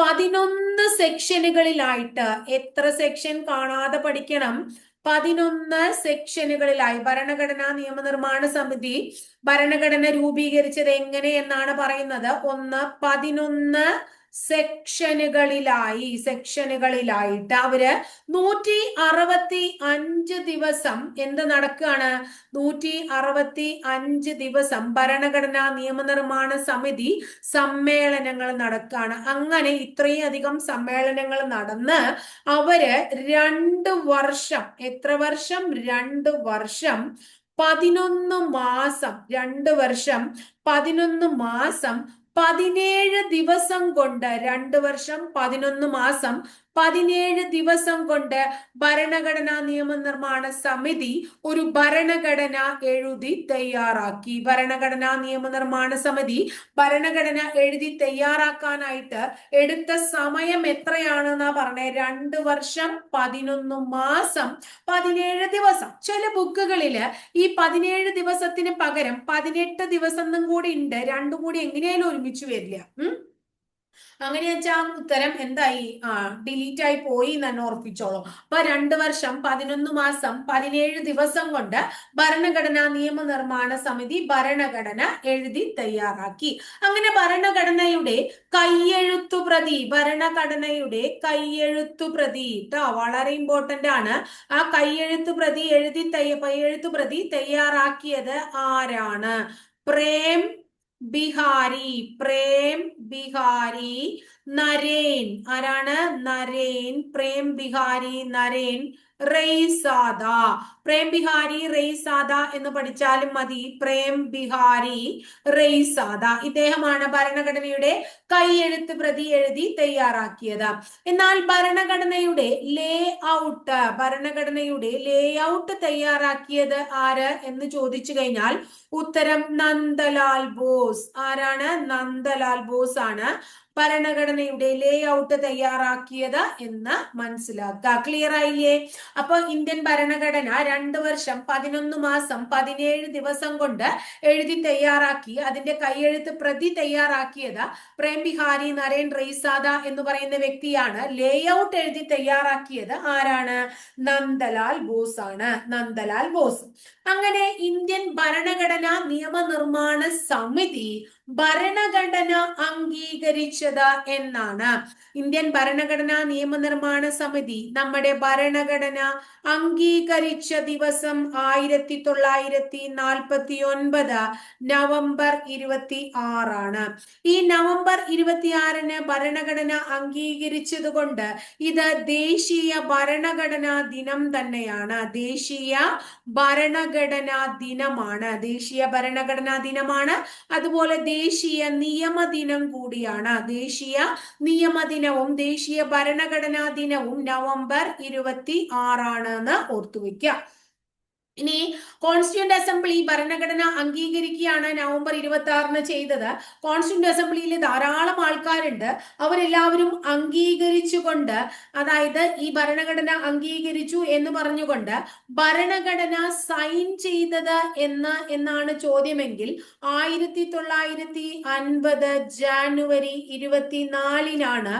11 സെക്ഷനുകളിലായിട്ട്, എത്ര സെക്ഷൻ കാണാതെ പഠിക്കണം? 11 സെക്ഷനുകളിലായി ഭരണഘടനാ നിയമനിർമ്മാണ സമിതി ഭരണഘടന രൂപീകരിച്ചത് എങ്ങനെയെന്നാണ് പറയുന്നത്. 11 സെക്ഷനുകളിലായിട്ട് അവര് 165 ദിവസം എന്ത് നടക്കുകയാണ്? 165 ദിവസം ഭരണഘടനാ നിയമനിർമ്മാണ സമിതി സമ്മേളനങ്ങൾ നടക്കുകയാണ്. അങ്ങനെ ഇത്രയും അധികം സമ്മേളനങ്ങൾ നടന്ന് അവര് 2 വർഷം, എത്ര വർഷം? 2 വർഷം 11 മാസം, 2 വർഷം 11 മാസം 17 ദിവസം കൊണ്ട്, 2 വർഷം 11 മാസം 17 ദിവസം കൊണ്ട് ഭരണഘടനാ നിയമനിർമ്മാണ സമിതി ഒരു ഭരണഘടന എഴുതി തയ്യാറാക്കി. ഭരണഘടനാ നിയമനിർമ്മാണ സമിതി ഭരണഘടന എഴുതി തയ്യാറാക്കാനായിട്ട് എടുത്ത സമയം എത്രയാണെന്നാ പറഞ്ഞേ? 2 വർഷം 11 മാസം 17 ദിവസം. ചില ബുക്കുകളില് ഈ 17 ദിവസത്തിന് പകരം 18 ദിവസം കൂടി ഉണ്ട്. രണ്ടും കൂടി എങ്ങനെയായാലും ഒരുമിച്ച് വരില്ല. അങ്ങനെ വെച്ചാൽ ഉത്തരം എന്തായി? ഡിലീറ്റ് ആയി പോയി എന്ന് തന്നെ ഓർപ്പിച്ചോളൂ. അപ്പൊ 2 വർഷം 11 മാസം 17 ദിവസം കൊണ്ട് ഭരണഘടനാ നിയമനിർമ്മാണ സമിതി ഭരണഘടന എഴുതി തയ്യാറാക്കി. അങ്ങനെ ഭരണഘടനയുടെ കയ്യെഴുത്തുപ്രതി, ട്ടോ വളരെ ഇമ്പോർട്ടന്റ് ആണ്. ആ കയ്യെഴുത്തുപ്രതി തയ്യാറാക്കിയത് ആരാണ്? പ്രേം ബിഹാരി നരേൻ. ആരാണ്? നരേൻ. പ്രേം ബിഹാരി നരേൻ റെയ്സാദ. പ്രേം ബിഹാരി റെയ്സാദ എന്ന് പഠിച്ചാലും മതി. പ്രേം ബിഹാരി റെയ്സാദ, ഇദ്ദേഹമാണ് ഭരണഘടനയുടെ കൈയെഴുത്ത് പ്രതി എഴുതി തയ്യാറാക്കിയത്. എന്നാൽ ഭരണഘടനയുടെ ലേ ഔട്ട് തയ്യാറാക്കിയത് ആര് എന്ന് ചോദിച്ചു കഴിഞ്ഞാൽ ഉത്തരം നന്ദലാൽ ബോസ്. ആരാണ്? നന്ദലാൽ ബോസ് ആണ്. ഭരണഘടനയുടെ ലേ ഔട്ട് തയ്യാറാക്കിയത് എന്ന് മനസ്സിലാക്കുക. ക്ലിയർ ആയില്ലേ? അപ്പൊ ഇന്ത്യൻ ഭരണഘടന 2 വർഷം 11 മാസം 17 ദിവസം കൊണ്ട് എഴുതി തയ്യാറാക്കി. അതിന്റെ കൈയെഴുത്ത് പ്രതി തയ്യാറാക്കിയത് പ്രേം ബിഹാരി നരേൻ റെയ്സാദ എന്ന് പറയുന്ന വ്യക്തിയാണ്. ലേ ഔട്ട് എഴുതി തയ്യാറാക്കിയത് ആരാണ്? നന്ദലാൽ ബോസ് ആണ്. നന്ദലാൽ ബോസ്. അങ്ങനെ ഇന്ത്യൻ ഭരണഘടനാ നിയമനിർമ്മാണ സമിതി ഭരണഘടന അംഗീകരിച്ചത് എന്നാണ്. ഇന്ത്യൻ ഭരണഘടനാ നിയമനിർമ്മാണ സമിതി നമ്മുടെ ഭരണഘടന അംഗീകരിച്ച ദിവസം 1949 നവംബർ 26 ഈ നവംബർ 26 ഭരണഘടന അംഗീകരിച്ചത് കൊണ്ട് ഇത് ദേശീയ ഭരണഘടനാ ദിനം തന്നെയാണ്. ദേശീയ ഭരണഘടനാ ദിനമാണ്. ദേശീയ ഭരണഘടനാ ദിനമാണ്. അതുപോലെ ദേശീയ നിയമദിനം കൂടിയാണ്. ദേശീയ നിയമദിനവും ദേശീയ ഭരണഘടനാ ദിനവും നവംബർ 26 എന്ന് ഓർത്തുവെക്കുക. ഇനി കോൺസ്റ്റിറ്റ്യൂന്റ് അസംബ്ലി ഭരണഘടന അംഗീകരിക്കുകയാണ് നവംബർ 26 ചെയ്തത്. കോൺസ്റ്റിറ്റ്യൂന്റ് അസംബ്ലിയിൽ ധാരാളം ആൾക്കാരുണ്ട്. അവരെല്ലാവരും അംഗീകരിച്ചുകൊണ്ട്, അതായത് ഈ ഭരണഘടന അംഗീകരിച്ചു എന്ന് പറഞ്ഞുകൊണ്ട് ഭരണഘടന സൈൻ ചെയ്തത് എന്നാണ് ചോദ്യമെങ്കിൽ 1950 ജാനുവരി 24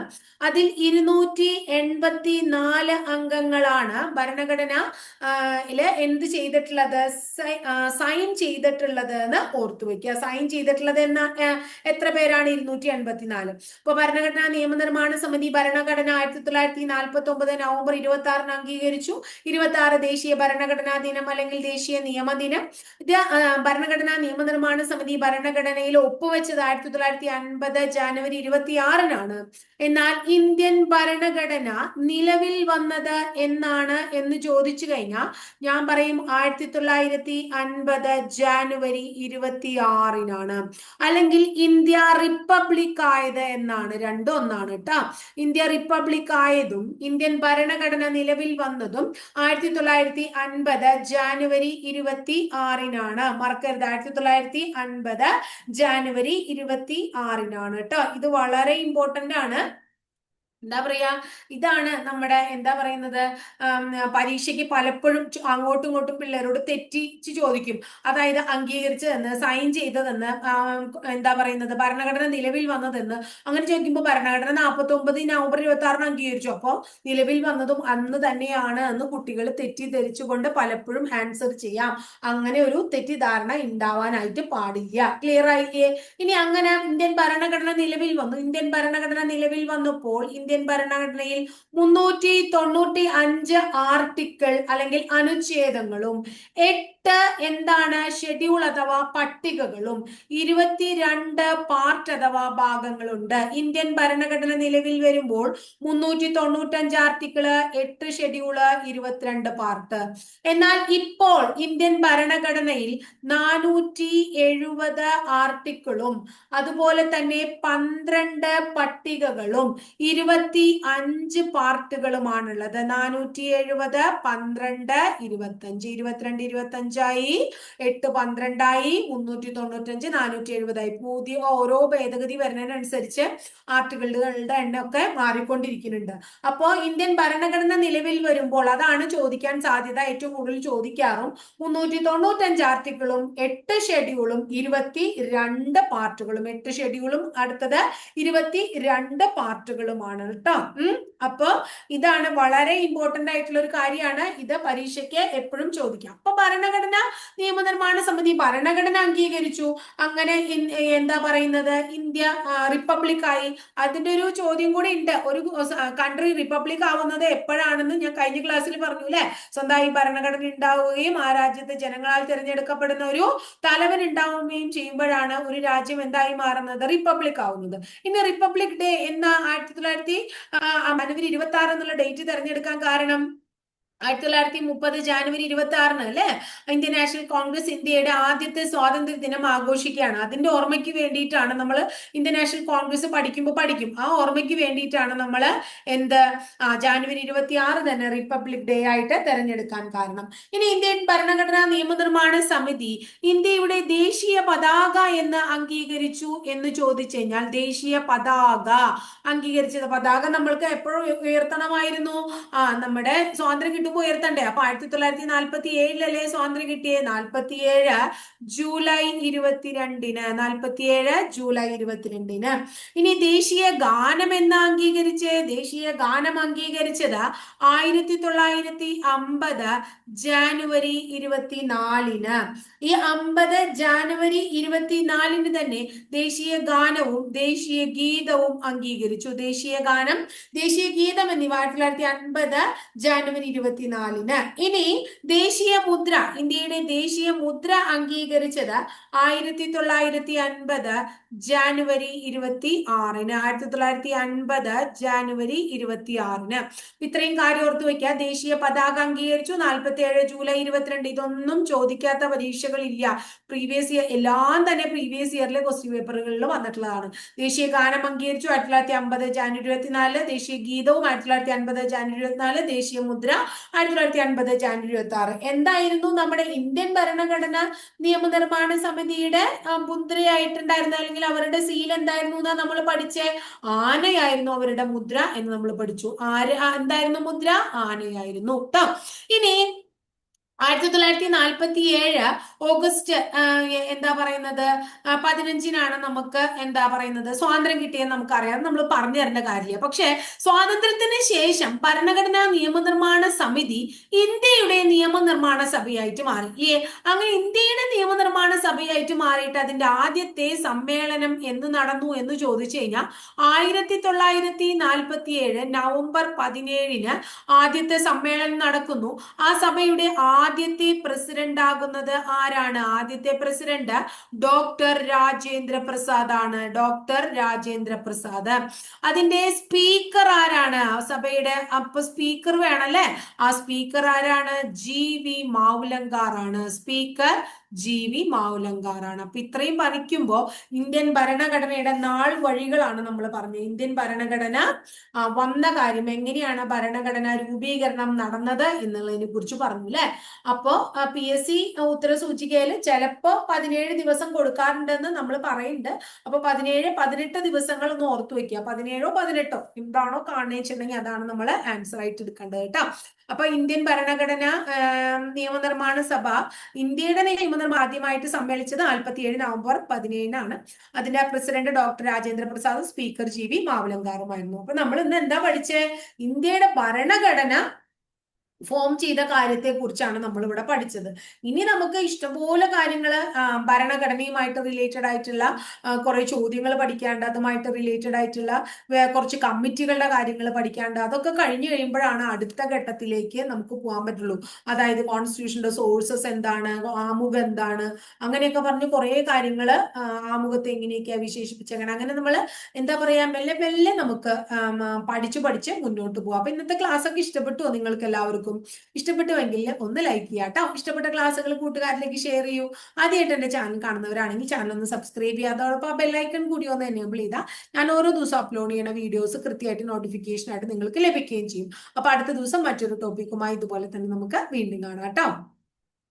അതിൽ 284 അംഗങ്ങളാണ് ഭരണഘടന എന്ത് ചെയ്തിട്ടുള്ളത്, സൈൻ ചെയ്തിട്ടുള്ളത് എന്ന് ഓർത്തു വെക്കുക. സൈൻ ചെയ്തിട്ടുള്ളത് എത്ര പേരാണ്? 284. ഇപ്പൊ ഭരണഘടനാ നിയമനിർമ്മാണ സമിതി ഭരണഘടന 1949 നവംബർ 26 അംഗീകരിച്ചു. 26 ദേശീയ ഭരണഘടനാ ദിനം അല്ലെങ്കിൽ ദേശീയ നിയമദിനം. ഇത് ഭരണഘടനാ നിയമനിർമ്മാണ സമിതി ഭരണഘടനയിൽ ഒപ്പുവെച്ചത് 1950 ജാനുവരി 26 എന്നാൽ ഇന്ത്യൻ ഭരണഘടന നിലവിൽ വന്നത് എന്നാണ് എന്ന് ചോദിച്ചു കഴിഞ്ഞാൽ ഞാൻ പറയും 1950 ജാനുവരി 26 അല്ലെങ്കിൽ ഇന്ത്യ റിപ്പബ്ലിക് ആയത് എന്നാണ്. രണ്ടും ഒന്നാണ് കേട്ടോ. ഇന്ത്യ റിപ്പബ്ലിക് ആയതും ഇന്ത്യൻ ഭരണഘടന നിലവിൽ വന്നതും 1950 ജാനുവരി 26 മറക്കരുത്. 1950 ജാനുവരി 26 കേട്ടോ. ഇത് വളരെ ഇമ്പോർട്ടന്റ് ആണ്. എന്താ പറയാ, ഇതാണ് നമ്മുടെ എന്താ പറയുന്നത്, പരീക്ഷയ്ക്ക് പലപ്പോഴും അങ്ങോട്ടും ഇങ്ങോട്ടും പിള്ളേരോട് തെറ്റിച്ച് ചോദിക്കും. അതായത് അംഗീകരിച്ചതെന്ന്, സൈൻ ചെയ്തതെന്ന്, എന്താ പറയുന്നത്, ഭരണഘടന നിലവിൽ വന്നതെന്ന്. അങ്ങനെ ചോദിക്കുമ്പോൾ ഭരണഘടന 49 നവംബർ 26 അംഗീകരിച്ചു, അപ്പോൾ നിലവിൽ വന്നതും അന്ന് തന്നെയാണ് എന്ന് കുട്ടികൾ തെറ്റിദ്ധരിച്ചുകൊണ്ട് പലപ്പോഴും ആൻസർ ചെയ്യാം. അങ്ങനെ ഒരു തെറ്റിദ്ധാരണ ഉണ്ടാവാനായിട്ട് പാടില്ല. ക്ലിയർ ആയില്ലേ? ഇനി അങ്ങനെ ഇന്ത്യൻ ഭരണഘടന നിലവിൽ വന്നു. ഇന്ത്യൻ ഭരണഘടന നിലവിൽ വന്നപ്പോൾ ഇന്ത്യൻ ഭരണഘടനയിൽ 395 ആർട്ടിക്കിൾ അല്ലെങ്കിൽ അനുച്ഛേദങ്ങളും 8 എന്താണ് ഷെഡ്യൂൾ അഥവാ പട്ടികകളും 22 പാർട്ട് അഥവാ ഭാഗങ്ങളുണ്ട്. ഇന്ത്യൻ ഭരണഘടന നിലവിൽ വരുമ്പോൾ 395 ആർട്ടിക്കിള്, 8 ഷെഡ്യൂള്, 22 പാർട്ട്. എന്നാൽ ഇപ്പോൾ ഇന്ത്യൻ ഭരണഘടനയിൽ 470 ആർട്ടിക്കിളും അതുപോലെ തന്നെ 12 പട്ടികകളും 25 പാർട്ടുകളുമാണുള്ളത്. 470, 12, 25, 22, 25ആയി, 8, 12ആയി, 395, 470ആയി. പുതിയ ഓരോ ഭേദഗതി വരുന്നതിനനുസരിച്ച് ആർട്ടിക്കിളുകളുടെ എണ്ണമൊക്കെ മാറിക്കൊണ്ടിരിക്കുന്നുണ്ട്. അപ്പോൾ ഇന്ത്യൻ ഭരണഘടന നിലവിൽ വരുമ്പോൾ അതാണ് ചോദിക്കാൻ സാധ്യത ഏറ്റവും കൂടുതൽ ചോദിക്കാറും. 395 ആർട്ടിക്കിളും 8 ഷെഡ്യൂളും 22 പാർട്ടുകളും. 8 ഷെഡ്യൂളും അടുത്തത് 22 പാർട്ടുകളുമാണ് കേട്ടോ. അപ്പൊ ഇതാണ് വളരെ ഇമ്പോർട്ടന്റ് ആയിട്ടുള്ള ഒരു കാര്യമാണ്. ഇത് പരീക്ഷയ്ക്ക് എപ്പോഴും ചോദിക്കാം. അപ്പൊ ഭരണഘടന നിയമനിർമ്മാണ സമിതി ഭരണഘടന അംഗീകരിച്ചു. അങ്ങനെ എന്താ പറയുന്നത്, ഇന്ത്യ റിപ്പബ്ലിക് ആയി. അതിന്റെ ഒരു ചോദ്യം കൂടി ഉണ്ട്. ഒരു കൺട്രി റിപ്പബ്ലിക് ആവുന്നത് എപ്പോഴാണെന്ന് ഞാൻ കഴിഞ്ഞ ക്ലാസ്സിൽ പറഞ്ഞു അല്ലെ. സ്വന്തമായി ഭരണഘടന ഉണ്ടാവുകയും ആ രാജ്യത്തെ ജനങ്ങളാൽ തിരഞ്ഞെടുക്കപ്പെടുന്ന ഒരു തലവൻ ഉണ്ടാവുകയും ചെയ്യുമ്പോഴാണ് ഒരു രാജ്യം എന്തായി മാറുന്നത്, റിപ്പബ്ലിക് ആവുന്നത്. ഇനി റിപ്പബ്ലിക് ഡേ എന്ന 1900 ജനുവരി 26 എന്നുള്ള ഡേറ്റ് തിരഞ്ഞെടുക്കാൻ കാരണം 1930 ജാനുവരി 26-ന് അല്ലെ ഇന്ത്യൻ നാഷണൽ കോൺഗ്രസ് ഇന്ത്യയുടെ ആദ്യത്തെ സ്വാതന്ത്ര്യ ദിനം ആഘോഷിക്കുകയാണ്. അതിന്റെ ഓർമ്മയ്ക്ക് വേണ്ടിയിട്ടാണ് നമ്മൾ ഇന്ത്യൻ നാഷണൽ കോൺഗ്രസ് പഠിക്കും. ആ ഓർമ്മയ്ക്ക് വേണ്ടിയിട്ടാണ് നമ്മൾ എന്ത് ജാനുവരി 26 തന്നെ റിപ്പബ്ലിക് ഡേ ആയിട്ട് തെരഞ്ഞെടുക്കാൻ കാരണം. ഇനി ഇന്ത്യൻ ഭരണഘടനാ നിയമനിർമ്മാണ സമിതി ഇന്ത്യയുടെ ദേശീയ പതാക എന്ന് അംഗീകരിച്ചു എന്ന് ചോദിച്ചു കഴിഞ്ഞാൽ, ദേശീയ പതാക അംഗീകരിച്ചത്, പതാക നമ്മൾക്ക് എപ്പോഴും ഉയർത്തണമായിരുന്നു. നമ്മുടെ സ്വാതന്ത്ര്യം കിട്ടുമ്പോൾ ഉയർത്തണ്ടേ. അപ്പൊ 1947-ലല്ലേ സ്വാതന്ത്ര്യം കിട്ടിയേ? 47 ജൂലൈ 22-ന്. 47 ജൂലൈ 22-ന്. ഇനി ദേശീയ ഗാനം എന്ന് അംഗീകരിച്ച്, ദേശീയ ഗാനം അംഗീകരിച്ചത് 1950 ജാനുവരി 24-ന്. ഈ 50 ജാനുവരി 24-ന് തന്നെ ദേശീയ ഗാനവും ദേശീയ ഗീതവും അംഗീകരിച്ചു. ദേശീയ ഗാനം, ദേശീയ ഗീതം എന്നിവ 1950 ജാനുവരി 24-ന്. ഇനി ദേശീയ മുദ്ര, ഇന്ത്യയുടെ ദേശീയ മുദ്ര അംഗീകരിച്ചത് 1950 ജാനുവരി 26-ന്. 1950 ജാനുവരി 26-ന്. ഇത്രയും കാര്യം ഓർത്തു വെക്കുക. ദേശീയ പതാക അംഗീകരിച്ചു 47 ജൂലൈ 22. ഇതൊന്നും ചോദിക്കാത്ത പരീക്ഷകളില്ല. പ്രീവിയസ് ഇയർ എല്ലാം തന്നെ പ്രീവിയസ് ഇയറിലെ ക്വസ്റ്റ്യൻ പേപ്പറുകളിൽ വന്നിട്ടുള്ളതാണ്. ദേശീയ ഗാനം അംഗീകരിച്ചു 1950 ജാനുവരി 24. ദേശീയ ഗീതവും 1950 ജാനുവരി 24. ദേശീയ മുദ്ര 1950 ജാനുവരി 26. എന്തായിരുന്നു നമ്മുടെ ഇന്ത്യൻ ഭരണഘടന നിയമനിർമ്മാണ സമിതിയുടെ മുദ്രയായിട്ടുണ്ടായിരുന്ന, അല്ലെങ്കിൽ അവരുടെ സീൽ എന്തായിരുന്നു എന്നാ നമ്മൾ പഠിച്ചേ? ആനയായിരുന്നു അവരുടെ മുദ്ര എന്ന് നമ്മൾ പഠിച്ചു. എന്തായിരുന്നു മുദ്ര? ആനയായിരുന്നു ട്ടോ. ഇനി 1947 ഓഗസ്റ്റ് എന്താ പറയുന്നത് 15-നാണ് നമുക്ക് എന്താ പറയുന്നത് സ്വാതന്ത്ര്യം കിട്ടിയെന്ന് നമുക്കറിയാം. നമ്മൾ പറഞ്ഞു തരേണ്ട കാര്യമില്ല. പക്ഷെ സ്വാതന്ത്ര്യത്തിന് ശേഷം ഭരണഘടനാ നിയമനിർമ്മാണ സമിതി ഇന്ത്യയുടെ നിയമനിർമ്മാണ സഭയായിട്ട് മാറി. അങ്ങനെ ഇന്ത്യയുടെ നിയമനിർമ്മാണ സഭയായിട്ട് മാറിയിട്ട് അതിന്റെ ആദ്യത്തെ സമ്മേളനം എന്ന് നടന്നു എന്ന് ചോദിച്ചു കഴിഞ്ഞാൽ 1947 നവംബർ 17-ന് ആദ്യത്തെ സമ്മേളനം നടക്കുന്നു. ആ സഭയുടെ ആദ്യത്തെ പ്രസിഡന്റ് ആകുന്നത് ആരാണ്? ആദ്യത്തെ പ്രസിഡന്റ് ഡോക്ടർ രാജേന്ദ്ര പ്രസാദ് ആണ്. ഡോക്ടർ രാജേന്ദ്ര പ്രസാദ്. അതിന്റെ സ്പീക്കർ ആരാണ്? സഭയുടെ അപ്പൊ സ്പീക്കർ വേണല്ലേ. ആ സ്പീക്കർ ആരാണ്? GV മാവുലങ്കാർ ആണ്. സ്പീക്കർ GV മാവുലങ്കാർ ആണ്. അപ്പൊ ഇത്രയും പഠിക്കുമ്പോ ഇന്ത്യൻ ഭരണഘടനയുടെ നാൾ വഴികളാണ് നമ്മൾ പറഞ്ഞത്. ഇന്ത്യൻ ഭരണഘടന വന്ന കാര്യം, എങ്ങനെയാണ് ഭരണഘടന രൂപീകരണം നടന്നത് എന്നുള്ളതിനെ കുറിച്ച് പറഞ്ഞു അല്ലെ. അപ്പോ PSC ഉത്തര സൂചികയിൽ ചിലപ്പോ 17 ദിവസം കൊടുക്കാറുണ്ടെന്ന് നമ്മൾ പറയുന്നുണ്ട്. അപ്പൊ 17, 18 ദിവസങ്ങൾ ഒന്ന് ഓർത്തു വെക്കുക. 17ഓ 18ഓ എന്താണോ കാണുന്നുണ്ടെങ്കിൽ അതാണ് നമ്മൾ ആൻസർ ആയിട്ട് എടുക്കേണ്ടത് കേട്ടോ. അപ്പൊ ഇന്ത്യൻ ഭരണഘടന നിയമനിർമ്മാണ സഭ, ഇന്ത്യയുടെ നിയമനിർമ്മാണം ആദ്യമായിട്ട് സമ്മേളിച്ചത് 47 നവംബർ 17-നാണ്. അതിന്റെ president doctor Rajendra Prasad, speaker GV മാവുലങ്കാറുമായിരുന്നു. അപ്പൊ നമ്മൾ ഇന്ന് എന്താ പഠിച്ചേ? ഇന്ത്യയുടെ ഭരണഘടന ഫോം ചെയ്ത കാര്യത്തെ കുറിച്ചാണ് നമ്മൾ ഇവിടെ പഠിച്ചത്. ഇനി നമുക്ക് ഇഷ്ടംപോലെ കാര്യങ്ങൾ ഭരണഘടനയുമായിട്ട് റിലേറ്റഡ് ആയിട്ടുള്ള കുറെ ചോദ്യങ്ങൾ പഠിക്കാണ്ട്, അതുമായിട്ട് റിലേറ്റഡ് ആയിട്ടുള്ള കുറച്ച് കമ്മിറ്റികളുടെ കാര്യങ്ങൾ പഠിക്കാണ്ട്, അതൊക്കെ കഴിഞ്ഞു കഴിയുമ്പോഴാണ് അടുത്ത ഘട്ടത്തിലേക്ക് നമുക്ക് പോകാൻ പറ്റുള്ളൂ. അതായത് കോൺസ്റ്റിറ്റ്യൂഷന്റെ സോഴ്സസ് എന്താണ്, ആമുഖം എന്താണ്, അങ്ങനെയൊക്കെ പറഞ്ഞ് കുറെ കാര്യങ്ങൾ, ആമുഖത്തെ എങ്ങനെയൊക്കെയാ വിശേഷിപ്പിച്ചങ്ങനെ, അങ്ങനെ നമ്മൾ എന്താ പറയാ മെല്ലെ മെല്ലെ നമുക്ക് പഠിച്ച് മുന്നോട്ട് പോകാം. അപ്പൊ ഇന്നത്തെ ക്ലാസ് ഒക്കെ ഇഷ്ടപ്പെട്ടോ നിങ്ങൾക്ക് എല്ലാവർക്കും? ഇഷ്ടപ്പെട്ടുവെങ്കിൽ ഒന്ന് ലൈക്ക് ചെയ്യാം കേട്ടോ. ഇഷ്ടപ്പെട്ട ക്ലാസ്സുകൾ കൂട്ടുകാരിലേക്ക് ഷെയർ ചെയ്യൂ. ആദ്യമായിട്ട് എന്റെ ചാനൽ കാണുന്നവരാണെങ്കിൽ ചാനൽ ഒന്ന് സബ്സ്ക്രൈബ് ചെയ്യുക. അതോടൊപ്പം ആ ബെല്ലൈക്കൺ കൂടി ഒന്ന് എനേബിൾ ചെയ്താൽ ഞാൻ ഓരോ ദിവസം അപ്ലോഡ് ചെയ്യുന്ന വീഡിയോസ് കൃത്യമായിട്ട് നോട്ടിഫിക്കേഷൻ ആയിട്ട് നിങ്ങൾക്ക് ലഭിക്കുകയും ചെയ്യും. അപ്പൊ അടുത്ത ദിവസം മറ്റൊരു ടോപ്പിക്കുമായി ഇതുപോലെ തന്നെ നമുക്ക് വീണ്ടും കാണാം കേട്ടോ.